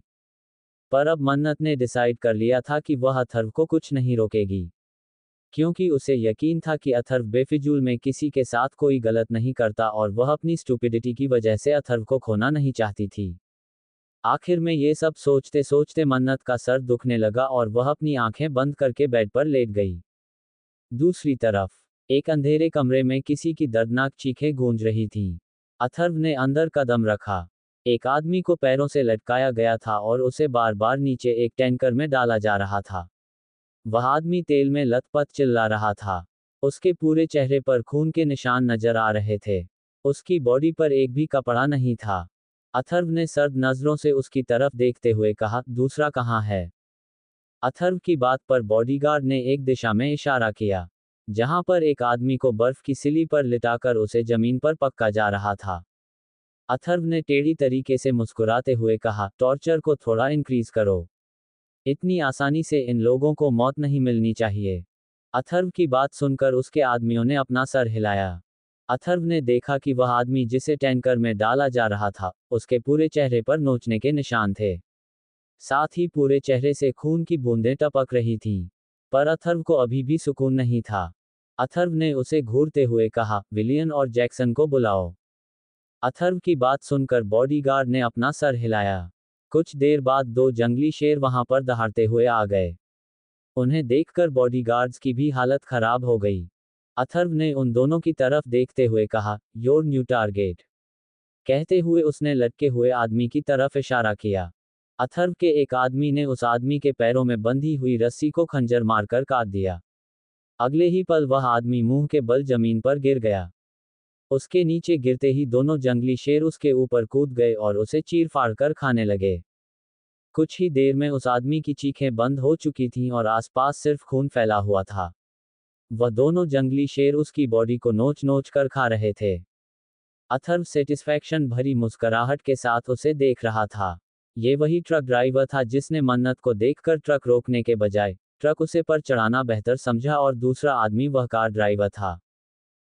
A: पर अब मन्नत ने डिसाइड कर लिया था कि वह अथर्व को कुछ नहीं रोकेगी, क्योंकि उसे यकीन था कि अथर्व बेफिजूल में किसी के साथ कोई गलत नहीं करता और वह अपनी स्टुपिडिटी की वजह से अथर्व को खोना नहीं चाहती थी। आखिर में ये सब सोचते सोचते मन्नत का सर दुखने लगा और वह अपनी आंखें बंद करके बेड पर लेट गई। दूसरी तरफ एक अंधेरे कमरे में किसी की दर्दनाक चीखें गूंज रही थीं। अथर्व ने अंदर कदम रखा। एक आदमी को पैरों से लटकाया गया था और उसे बार बार नीचे एक टैंकर में डाला जा रहा था। वह आदमी तेल में लथपथ चिल्ला रहा था। उसके पूरे चेहरे पर खून के निशान नजर आ रहे थे। उसकी बॉडी पर एक भी कपड़ा नहीं था। अथर्व ने सर्द नजरों से उसकी तरफ देखते हुए कहा, दूसरा कहाँ है? अथर्व की बात पर बॉडीगार्ड ने एक दिशा में इशारा किया, जहां पर एक आदमी को बर्फ की सिली पर लिटाकर उसे जमीन पर पक्का जा रहा था। अथर्व ने टेढ़ी तरीके से मुस्कुराते हुए कहा, टॉर्चर को थोड़ा इंक्रीज करो। इतनी आसानी से इन लोगों को मौत नहीं मिलनी चाहिए। अथर्व की बात सुनकर उसके आदमियों ने अपना सर हिलाया। अथर्व ने देखा कि वह आदमी जिसे टैंकर में डाला जा रहा था, उसके पूरे चेहरे पर नोचने के निशान थे। साथ ही पूरे चेहरे से खून की बूंदें टपक रही थीं। पर अथर्व को अभी भी सुकून नहीं था। अथर्व ने उसे घूरते हुए कहा, विलियन और जैक्सन को बुलाओ। अथर्व की बात सुनकर बॉडीगार्ड ने अपना सर हिलाया। कुछ देर बाद दो जंगली शेर वहां पर दहाड़ते हुए आ गए। उन्हें देखकर बॉडीगार्ड्स की भी हालत खराब हो गई। अथर्व ने उन दोनों की तरफ देखते हुए कहा, योर न्यू टारगेट। कहते हुए उसने लटके हुए आदमी की तरफ इशारा किया। अथर्व के एक आदमी ने उस आदमी के पैरों में बंधी हुई रस्सी को खंजर मारकर काट दिया। अगले ही पल वह आदमी मुंह के बल जमीन पर गिर गया। उसके नीचे गिरते ही दोनों जंगली शेर उसके ऊपर कूद गए और उसे चीर फाड़ कर खाने लगे। कुछ ही देर में उस आदमी की चीखें बंद हो चुकी थीं और आसपास सिर्फ खून फैला हुआ था। वह दोनों जंगली शेर उसकी बॉडी को नोच नोच कर खा रहे थे। अथर्व सेटिस्फैक्शन भरी मुस्कुराहट के साथ उसे देख रहा था। ये वही ट्रक ड्राइवर था जिसने मन्नत को देखकर ट्रक रोकने के बजाय ट्रक उसे पर चढ़ाना बेहतर समझा, और दूसरा आदमी वह कार ड्राइवर था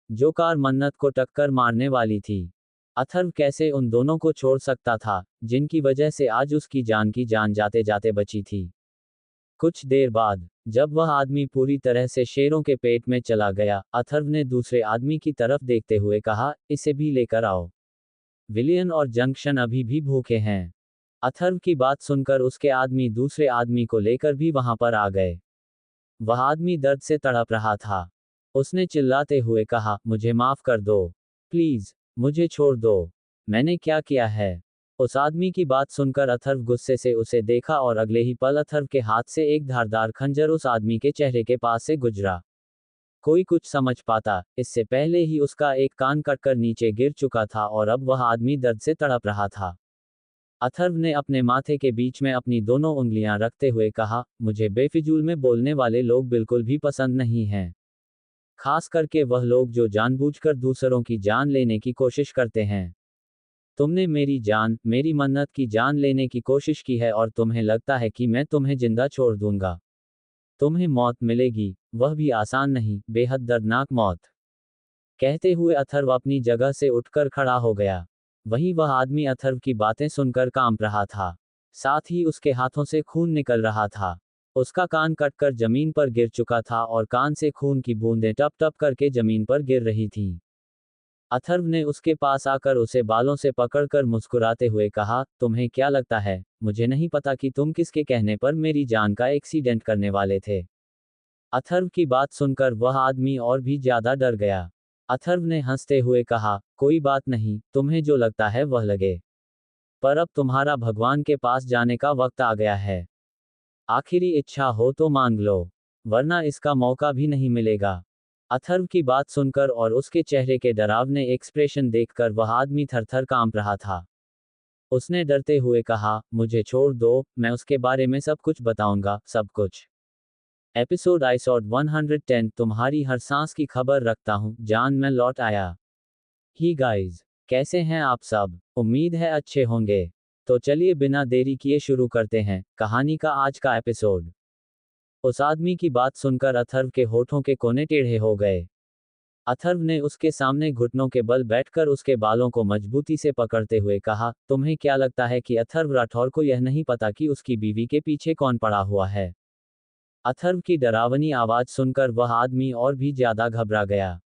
A: जो कार मन्नत को टक्कर मारने वाली थी। अथर्व कैसे उन दोनों को छोड़ सकता था, जिनकी वजह से आज उसकी जान जाते जाते बची थी। कुछ देर बाद जब वह आदमी पूरी तरह से शेरों के पेट में चला गया, अथर्व ने दूसरे आदमी की तरफ देखते हुए कहा, इसे भी लेकर आओ। विलियन और जंक्शन अभी भी भूखे हैं। अथर्व की बात सुनकर उसके आदमी दूसरे आदमी को लेकर भी वहां पर आ गए। वह आदमी दर्द से तड़प रहा था। उसने चिल्लाते हुए कहा, मुझे माफ कर दो। प्लीज, मुझे छोड़ दो। मैंने क्या किया है? उस आदमी की बात सुनकर अथर्व गुस्से से उसे देखा और अगले ही पल अथर्व के हाथ से एक धारदार खंजर उस आदमी के चेहरे के पास से गुजरा। कोई कुछ समझ पाता, इससे पहले ही उसका एक कान कटकर नीचे गिर चुका था और अब वह आदमी दर्द से तड़प रहा था। अथर्व ने अपने माथे के बीच में अपनी दोनों उंगलियां रखते हुए कहा, मुझे बेफिजूल में बोलने वाले लोग बिल्कुल भी पसंद नहीं हैं। खास करके वह लोग जो जानबूझकर दूसरों की जान लेने की कोशिश करते हैं। तुमने मेरी जान, मेरी मन्नत की जान लेने की कोशिश की है और तुम्हें लगता है कि मैं तुम्हें जिंदा छोड़ दूंगा। तुम्हें मौत मिलेगी, वह भी आसान नहीं, बेहद दर्दनाक मौत। कहते हुए अथर्व अपनी जगह से उठकर खड़ा हो गया। वहीं वह आदमी अथर्व की बातें सुनकर कांप रहा था। साथ ही उसके हाथों से खून निकल रहा था। उसका कान कटकर जमीन पर गिर चुका था और कान से खून की बूंदें टप टप करके जमीन पर गिर रही थीं। अथर्व ने उसके पास आकर उसे बालों से पकड़कर मुस्कुराते हुए कहा, तुम्हें क्या लगता है, मुझे नहीं पता कि तुम किसके कहने पर मेरी जान का एक्सीडेंट करने वाले थे? अथर्व की बात सुनकर वह आदमी और भी ज्यादा डर गया। अथर्व ने हंसते हुए कहा, कोई बात नहीं, तुम्हें जो लगता है वह लगे। पर अब तुम्हारा भगवान के पास जाने का वक्त आ गया है। आखिरी इच्छा हो तो मांग लो, वरना इसका मौका भी नहीं मिलेगा। अथर्व की बात सुनकर और उसके चेहरे के डरावने एक्सप्रेशन देखकर वह आदमी थरथर कांप रहा था। उसने डरते हुए कहा, मुझे छोड़ दो, मैं उसके बारे में सब कुछ बताऊंगा, सब कुछ। एपिसोड 110, तुम्हारी हर सांस की खबर रखता हूं, जान मैं लौट आया। ही गाइस, कैसे हैं आप सब? उम्मीद है अच्छे होंगे। तो चलिए बिना देरी किए शुरू करते हैं कहानी का आज का एपिसोड। उस आदमी की बात सुनकर अथर्व के होठों के कोने टेढ़े हो गए। अथर्व ने उसके सामने घुटनों के बल बैठकर उसके बालों को मजबूती से पकड़ते हुए कहा, तुम्हें क्या लगता है कि अथर्व राठौर को यह नहीं पता कि उसकी बीवी के पीछे कौन पड़ा हुआ है? अथर्व की डरावनी आवाज सुनकर वह आदमी और भी ज्यादा घबरा गया।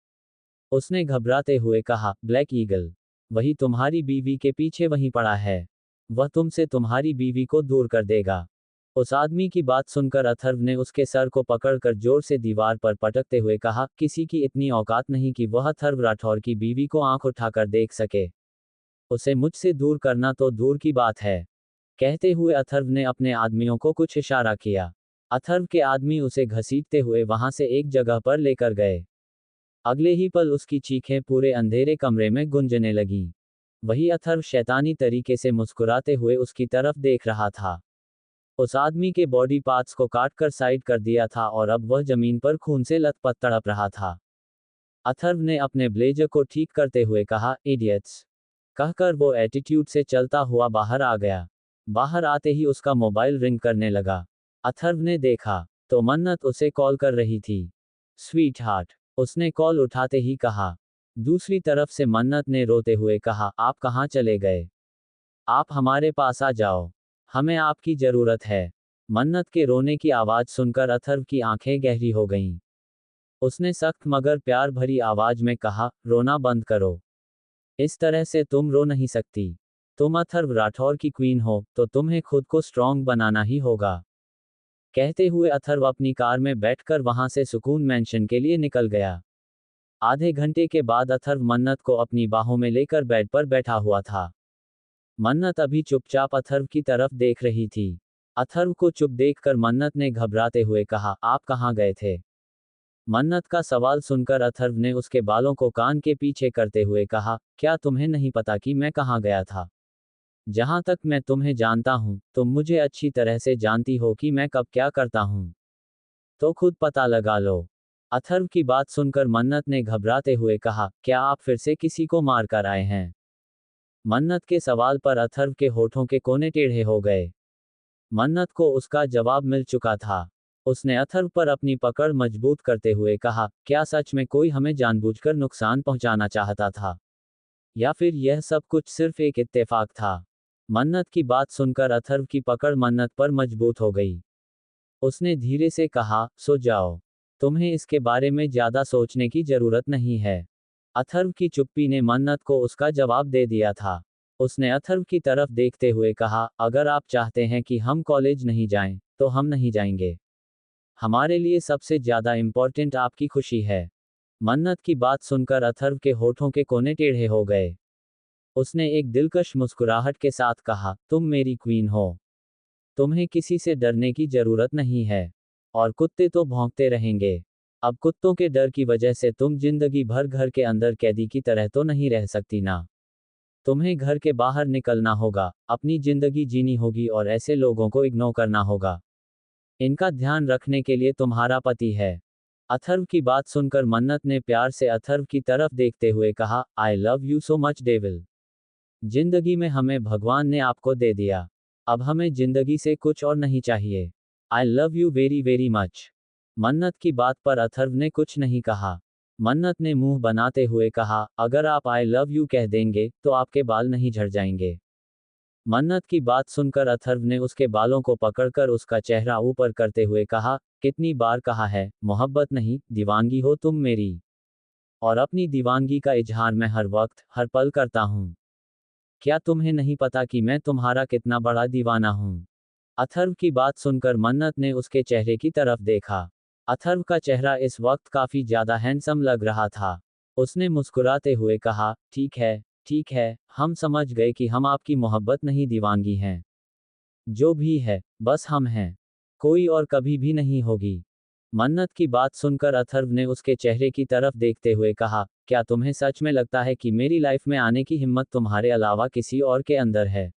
A: उसने घबराते हुए कहा, ब्लैक ईगल, वही तुम्हारी बीवी के पीछे वहीं पड़ा है। वह तुमसे तुम्हारी बीवी को दूर कर देगा। उस आदमी की बात सुनकर अथर्व ने उसके सर को पकड़कर जोर से दीवार पर पटकते हुए कहा, किसी की इतनी औकात नहीं कि वह अथर्व राठौर की बीवी को आंख उठाकर देख सके। उसे मुझसे दूर करना तो दूर की बात है। कहते हुए अथर्व ने अपने आदमियों को कुछ इशारा किया। अथर्व के आदमी उसे घसीटते हुए वहां से एक जगह पर लेकर गए। अगले ही पल उसकी चीखें पूरे अंधेरे कमरे में गूंजने लगीं। वही अथर्व शैतानी तरीके से मुस्कुराते हुए उसकी तरफ देख रहा था। उस आदमी के बॉडी पार्ट्स को काटकर साइड कर दिया था और अब वह जमीन पर खून से लथपथ तड़प रहा था। अथर्व ने अपने ब्लेजर को ठीक करते हुए कहा, इडियट्स, कहकर वो एटीट्यूड से चलता हुआ बाहर आ गया। बाहर आते ही उसका मोबाइल रिंग करने लगा। अथर्व ने देखा तो मन्नत उसे कॉल कर रही थी। स्वीट हार्ट, उसने कॉल उठाते ही कहा। दूसरी तरफ से मन्नत ने रोते हुए कहा, आप कहाँ चले गए? आप हमारे पास आ जाओ, हमें आपकी जरूरत है। मन्नत के रोने की आवाज सुनकर अथर्व की आंखें गहरी हो गईं। उसने सख्त मगर प्यार भरी आवाज में कहा, रोना बंद करो। इस तरह से तुम रो नहीं सकती। तुम अथर्व राठौर की क्वीन हो, तो तुम्हें खुद को स्ट्रॉन्ग बनाना ही होगा। कहते हुए अथर्व अपनी कार में बैठकर वहां से सुकून मैंशन के लिए निकल गया। आधे घंटे के बाद अथर्व मन्नत को अपनी बाहों में लेकर बेड पर बैठा हुआ था। मन्नत अभी चुपचाप अथर्व की तरफ देख रही थी। अथर्व को चुप देखकर मन्नत ने घबराते हुए कहा, आप कहाँ गए थे? मन्नत का सवाल सुनकर अथर्व ने उसके बालों को कान के पीछे करते हुए कहा, क्या तुम्हें नहीं पता कि मैं कहाँ गया था? जहां तक मैं तुम्हें जानता हूं, तुम मुझे अच्छी तरह से जानती हो कि मैं कब क्या करता हूं। तो खुद पता लगा लो। अथर्व की बात सुनकर मन्नत ने घबराते हुए कहा, क्या आप फिर से किसी को मार कर आए हैं? मन्नत के सवाल पर अथर्व के होठों के कोने टेढ़े हो गए। मन्नत को उसका जवाब मिल चुका था। उसने अथर्व पर अपनी पकड़ मजबूत करते हुए कहा, क्या सच में कोई हमें जानबूझकर नुकसान पहुंचाना चाहता था? या फिर यह सब कुछ सिर्फ एक इत्तेफाक था? मन्नत की बात सुनकर अथर्व की पकड़ मन्नत पर मजबूत हो गई। उसने धीरे से कहा, सो जाओ। तुम्हें इसके बारे में ज्यादा सोचने की जरूरत नहीं है। अथर्व की चुप्पी ने मन्नत को उसका जवाब दे दिया था। उसने अथर्व की तरफ देखते हुए कहा, अगर आप चाहते हैं कि हम कॉलेज नहीं जाएं, तो हम नहीं जाएंगे। हमारे लिए सबसे ज्यादा इम्पोर्टेंट आपकी खुशी है। मन्नत की बात सुनकर अथर्व के होठों के कोने टेढ़े हो गए। उसने एक दिलकश मुस्कुराहट के साथ कहा, तुम मेरी क्वीन हो। तुम्हें किसी से डरने की जरूरत नहीं है। और कुत्ते तो भौंकते रहेंगे। अब कुत्तों के डर की वजह से तुम जिंदगी भर घर के अंदर कैदी की तरह तो नहीं रह सकती ना। तुम्हें घर के बाहर निकलना होगा, अपनी जिंदगी जीनी होगी और ऐसे लोगों को इग्नोर करना होगा। इनका ध्यान रखने के लिए तुम्हारा पति है। अथर्व की बात सुनकर मन्नत ने प्यार से अथर्व की तरफ देखते हुए कहा, I love you so much devil. जिंदगी में हमें भगवान ने आपको दे दिया। अब हमें जिंदगी से कुछ और नहीं चाहिए। I love you very very much. मन्नत की बात पर अथर्व ने कुछ नहीं कहा। मन्नत ने मुंह बनाते हुए कहा, अगर आप आई लव यू कह देंगे, तो आपके बाल नहीं झड़ जाएंगे। मन्नत की बात सुनकर अथर्व ने उसके बालों को पकड़कर उसका चेहरा ऊपर करते हुए कहा, कितनी बार कहा है, मोहब्बत नहीं, दीवानगी हो तुम मेरी। और अपनी दीवानगी का इजहार मैं हर वक्त, हर पल करता हूँ। क्या तुम्हें नहीं पता कि मैं तुम्हारा कितना बड़ा दीवाना हूँ? अथर्व की बात सुनकर मन्नत ने उसके चेहरे की तरफ देखा। अथर्व का चेहरा इस वक्त काफी ज्यादा हैंडसम लग रहा था। उसने मुस्कुराते हुए कहा, ठीक है, हम समझ गए कि हम आपकी मोहब्बत नहीं दीवानगी हैं। जो भी है, बस हम हैं। कोई और कभी भी नहीं होगी। मन्नत की बात सुनकर अथर्व ने उसके चेहरे की तरफ देखते हुए कहा, क्या तुम्हें सच में लगता है कि मेरी लाइफ में आने की हिम्मत तुम्हारे अलावा किसी और के अंदर है?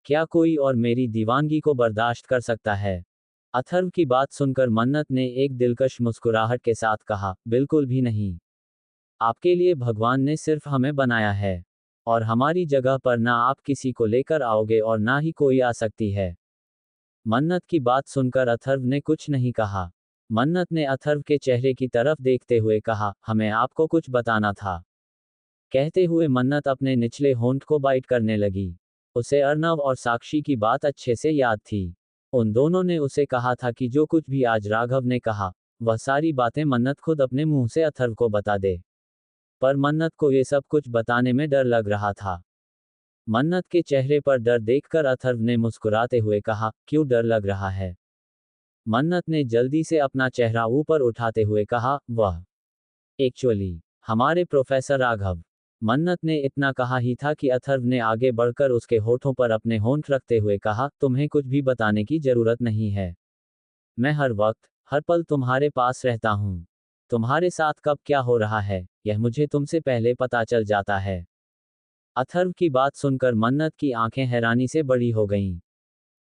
A: क्या कोई और मेरी दीवानगी को बर्दाश्त कर सकता है? अथर्व की बात सुनकर मन्नत ने एक दिलकश मुस्कुराहट के साथ कहा, बिल्कुल भी नहीं। आपके लिए भगवान ने सिर्फ हमें बनाया है। और हमारी जगह पर ना आप किसी को लेकर आओगे और ना ही कोई आ सकती है। मन्नत की बात सुनकर अथर्व ने कुछ नहीं कहा। मन्नत ने अथर्व के चेहरे की तरफ देखते हुए कहा, हमें आपको कुछ बताना था। कहते हुए मन्नत अपने निचले होंठ को बाइट करने लगी। उसे अर्नव और साक्षी की बात अच्छे से याद थी। उन दोनों ने उसे कहा था कि जो कुछ भी आज राघव ने कहा, वह सारी बातें मन्नत खुद अपने मुंह से अथर्व को बता दे। पर मन्नत को ये सब कुछ बताने में डर लग रहा था। मन्नत के चेहरे पर डर देखकर अथर्व ने मुस्कुराते हुए कहा, क्यों डर लग रहा है? मन्नत ने जल्दी से अपना चेहरा ऊपर उठाते हुए कहा, वह एक्चुअली हमारे प्रोफेसर राघव। मन्नत ने इतना कहा ही था कि अथर्व ने आगे बढ़कर उसके होठों पर अपने होंठ रखते हुए कहा, तुम्हें कुछ भी बताने की जरूरत नहीं है। मैं हर वक्त, हर पल तुम्हारे पास रहता हूँ। तुम्हारे साथ कब क्या हो रहा है, यह मुझे तुमसे पहले पता चल जाता है। अथर्व की बात सुनकर मन्नत की आंखें हैरानी से बड़ी हो गईं।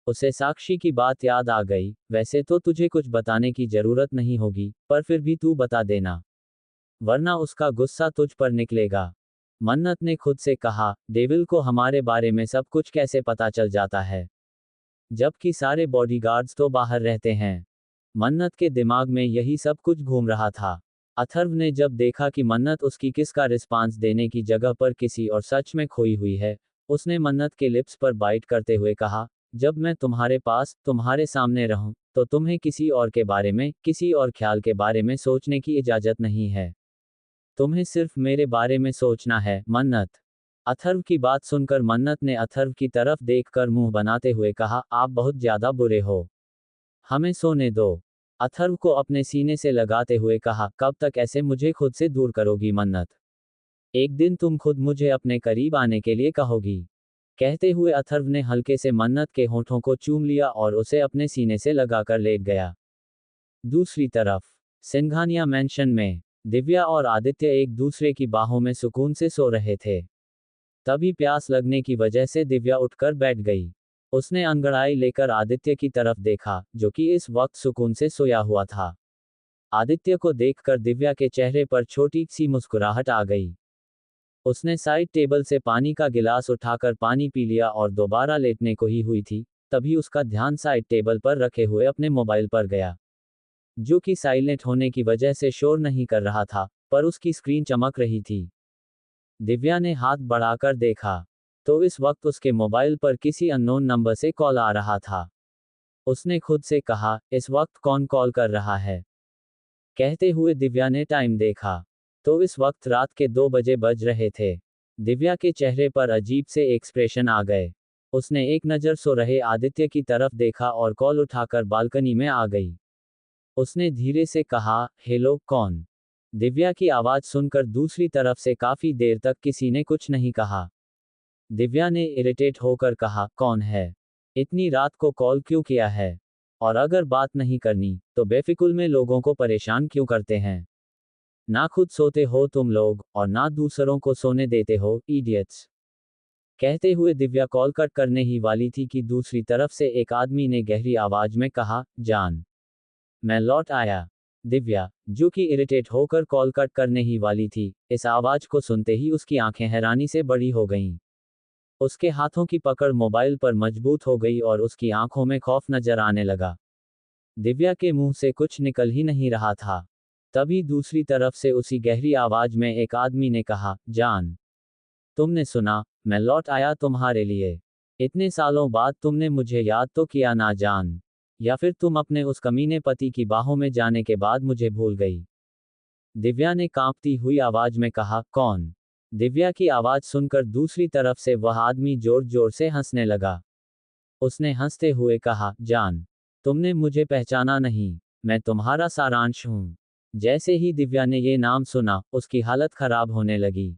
A: उसे साक्षी की बात याद आ गई, वैसे तो तुझे कुछ बताने की जरूरत नहीं होगी, पर फिर भी तू बता देना। वरना उसका गुस्सा तुझ पर निकलेगा। मन्नत ने खुद से कहा, डेविल को हमारे बारे में सब कुछ कैसे पता चल जाता है? जबकि सारे बॉडीगार्ड्स तो बाहर रहते हैं। मन्नत के दिमाग में यही सब कुछ घूम रहा था। अथर्व ने जब देखा कि मन्नत उसकी किस का रिस्पांस देने की जगह पर किसी और सच में खोई हुई है, उसने मन्नत के लिप्स पर बाइट करते हुए कहा, जब मैं तुम्हारे पास, तुम्हारे सामने रहूं, तो तुम्हें किसी और के बारे में, किसी और ख्याल के बारे में सोचने की इजाजत नहीं है। तुम्हें सिर्फ मेरे बारे में सोचना है, मन्नत। अथर्व की बात सुनकर मन्नत ने अथर्व की तरफ देखकर मुंह बनाते हुए कहा, आप बहुत ज्यादा बुरे हो। हमें सोने दो। अथर्व को अपने सीने से लगाते हुए कहा, कब तक ऐसे मुझे खुद से दूर करोगी मन्नत? एक दिन तुम खुद मुझे अपने करीब आने के लिए कहोगी। कहते हुए अथर्व ने हल्के से मन्नत के होठों को चूम लिया और उसे अपने सीने से लगाकर लेट गया। दूसरी तरफ सिंघानिया मैंशन में दिव्या और आदित्य एक दूसरे की बाहों में सुकून से सो रहे थे। तभी प्यास लगने की वजह से दिव्या उठकर बैठ गई। उसने अंगड़ाई लेकर आदित्य की तरफ देखा, जो कि इस वक्त सुकून से सोया हुआ था। आदित्य को देखकर दिव्या के चेहरे पर छोटी सी मुस्कुराहट आ गई। उसने साइड टेबल से पानी का गिलास उठाकर पानी पी लिया और दोबारा लेटने को ही हुई थी, तभी उसका ध्यान साइड टेबल पर रखे हुए अपने मोबाइल पर गया, जो कि साइलेंट होने की वजह से शोर नहीं कर रहा था, पर उसकी स्क्रीन चमक रही थी। दिव्या ने हाथ बढ़ाकर देखा, तो इस वक्त उसके मोबाइल पर किसी अननोन नंबर से कॉल आ रहा था। उसने खुद से कहा, इस वक्त कौन कॉल कर रहा है? कहते हुए दिव्या ने टाइम देखा, तो इस वक्त रात के 2 बजे बज रहे थे। दिव्या के चेहरे पर अजीब से एक्सप्रेशन आ गए। उसने एक नज़र सो रहे आदित्य की तरफ देखा और कॉल उठाकर बालकनी में आ गई। उसने धीरे से कहा, हेलो, कौन? दिव्या की आवाज़ सुनकर दूसरी तरफ से काफ़ी देर तक किसी ने कुछ नहीं कहा। दिव्या ने इरिटेट होकर कहा, कौन है? इतनी रात को कॉल क्यों किया है? और अगर बात नहीं करनी, तो बेफिकुल में लोगों को परेशान क्यों करते हैं? ना खुद सोते हो तुम लोग, और ना दूसरों को सोने देते हो, इडियट्स। कहते हुए दिव्या कॉल कट करने ही वाली थी कि दूसरी तरफ से एक आदमी ने गहरी आवाज में कहा, जान, मैं लौट आया। दिव्या, जो कि इरिटेट होकर कॉल कट करने ही वाली थी, इस आवाज को सुनते ही उसकी आंखें हैरानी से बड़ी हो गईं। उसके हाथों की पकड़ मोबाइल पर मजबूत हो गई और उसकी आंखों में खौफ नजर आने लगा। दिव्या के मुंह से कुछ निकल ही नहीं रहा था। तभी दूसरी तरफ से उसी गहरी आवाज में एक आदमी ने कहा, जान, तुमने सुना, मैं लौट आया तुम्हारे लिए। इतने सालों बाद तुमने मुझे याद तो किया ना जान? या फिर तुम अपने उस कमीने पति की बाहों में जाने के बाद मुझे भूल गई? दिव्या ने कांपती हुई आवाज में कहा, कौन? दिव्या की आवाज सुनकर दूसरी तरफ से वह आदमी जोर जोर से हंसने लगा। उसने हंसते हुए कहा, जान, तुमने मुझे पहचाना नहीं, मैं तुम्हारा सारांश हूं। जैसे ही दिव्या ने ये नाम सुना, उसकी हालत खराब होने लगी।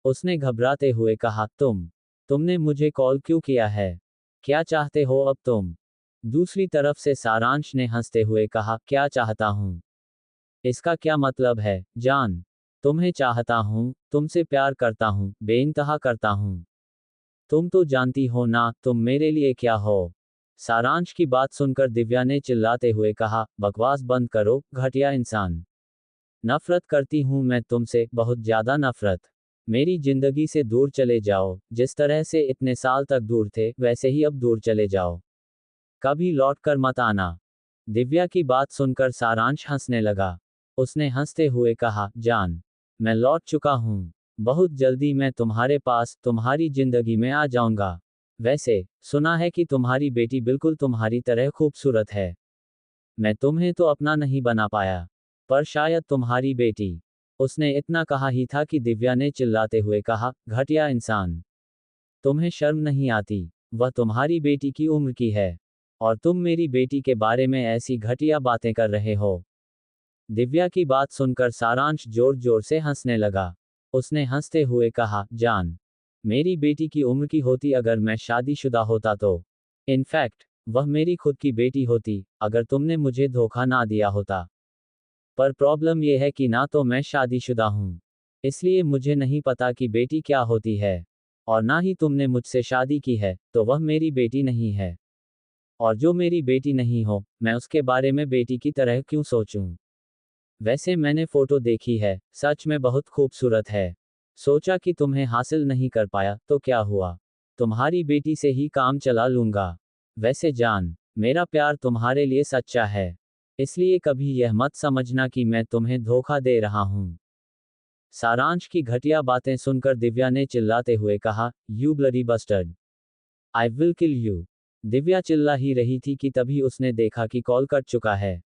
A: उसने घबराते हुए कहा, तुमने मुझे कॉल क्यों किया है? क्या चाहते हो अब तुम? दूसरी तरफ से सारांश ने हंसते हुए कहा, क्या चाहता हूं? इसका क्या मतलब है, जान? तुम्हें चाहता हूं, तुमसे प्यार करता हूं, बेइंतहा करता हूं। तुम तो जानती हो ना, तुम मेरे लिए क्या हो? सारांश की बात सुनकर दिव्या ने चिल्लाते हुए कहा, बकवास बंद करो, घटिया इंसान। नफरत करती हूं मैं तुमसे, बहुत ज्यादा नफरत। मेरी जिंदगी से दूर चले जाओ, जिस तरह से इतने साल तक दूर थे, वैसे ही अब दूर चले जाओ। कभी लौट कर मत आना। दिव्या की बात सुनकर सारांश हंसने लगा। उसने हंसते हुए कहा, जान, मैं लौट चुका हूं। बहुत जल्दी मैं तुम्हारे पास, तुम्हारी जिंदगी में आ जाऊंगा। वैसे, सुना है कि तुम्हारी बेटी बिल्कुल तुम्हारी तरह खूबसूरत है। मैं तुम्हें तो अपना नहीं बना पाया, पर शायद तुम्हारी बेटी। उसने इतना कहा ही था कि दिव्या ने चिल्लाते हुए कहा, घटिया इंसान। तुम्हें शर्म नहीं आती? वह तुम्हारी बेटी की उम्र की है, और तुम मेरी बेटी के बारे में ऐसी घटिया बातें कर रहे हो। दिव्या की बात सुनकर सारांश जोर जोर से हंसने लगा। उसने हंसते हुए कहा, जान, मेरी बेटी की उम्र की होती अगर मैं शादीशुदा होता तो। इनफैक्ट, वह मेरी खुद की बेटी होती, अगर तुमने मुझे धोखा ना दिया होता। पर प्रॉब्लम यह है कि ना तो मैं शादीशुदा हूं, इसलिए मुझे नहीं पता कि बेटी क्या होती है। और ना ही तुमने मुझसे शादी की है, तो वह मेरी बेटी नहीं है। और जो मेरी बेटी नहीं हो, मैं उसके बारे में बेटी की तरह क्यों सोचूं? वैसे मैंने फोटो देखी है, सच में बहुत खूबसूरत है। सोचा कि तुम्हें हासिल नहीं कर पाया, तो क्या हुआ? तुम्हारी बेटी से ही काम चला लूंगा। वैसे जान, मेरा प्यार तुम्हारे लिए सच्चा है। इसलिए कभी यह मत समझना कि मैं तुम्हें धोखा दे रहा हूं। सारांश की घटिया बातें सुनकर दिव्या ने चिल्लाते हुए कहा, you bloody bustard, I will kill you. Divya चिल्ला ही रही थी कि तभी उसने देखा कि कॉल कट चुका है।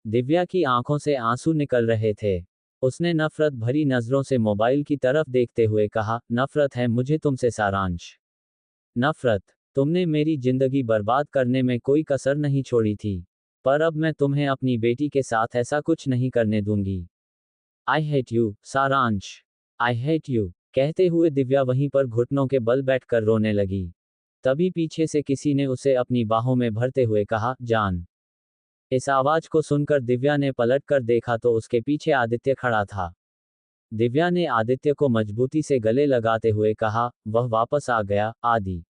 A: दिव्या की आंखों से आंसू निकल रहे थे। उसने नफरत भरी नजरों से मोबाइल की तरफ देखते हुए कहा, नफरत है मुझे तुमसे सारांश। नफरत। तुमने मेरी जिंदगी बर्बाद करने में कोई कसर नहीं छोड़ी थी। पर अब मैं तुम्हें अपनी बेटी के साथ ऐसा कुछ नहीं करने दूंगी। आई हेट यू, सारांश। I hate you. कहते हुए दिव्या वहीं पर घुटनों के बल बैठकर रोने लगी। तभी पीछे से किसी ने उसे अपनी बाहों में भरते हुए कहा, जान, इस आवाज को सुनकर दिव्या ने पलट कर देखा तो उसके पीछे आदित्य खड़ा था। दिव्या ने आदित्य को मजबूती से गले लगाते हुए कहा, वह वापस आ गया, आदि।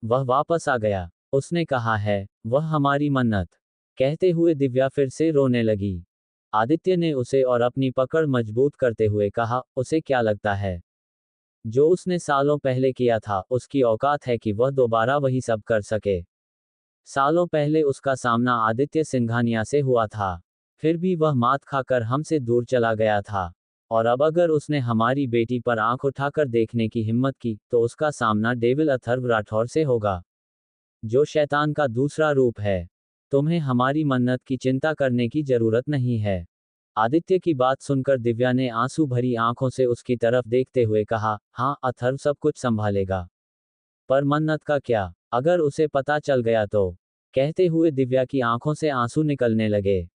A: वह वापस आ गया। उसने कहा है, वह हमारी मन्नत। कहते हुए दिव्या फिर से रोने लगी। आदित्य ने उसे और अपनी पकड़ मजबूत करते हुए कहा, उसे क्या लगता है? जो उसने सालों पहले किया था, उसकी औकात है कि वह दोबारा वही सब कर सके। सालों पहले उसका सामना आदित्य सिंघानिया से हुआ था। फिर भी वह मात खाकर हमसे दूर चला गया था। और अब अगर उसने हमारी बेटी पर आंख उठाकर देखने की हिम्मत की, तो उसका सामना डेविल अथर्व राठौर से होगा, जो शैतान का दूसरा रूप है। तुम्हें हमारी मन्नत की चिंता करने की जरूरत नहीं है। आदित्य की बात सुनकर दिव्या ने आंसू भरी आंखों से उसकी तरफ देखते हुए कहा, हाँ, अथर्व सब कुछ संभालेगा। पर मन्नत का क्या? अगर उसे पता चल गया तो? कहते हुए दिव्या की आंखों से आंसू निकलने लगे।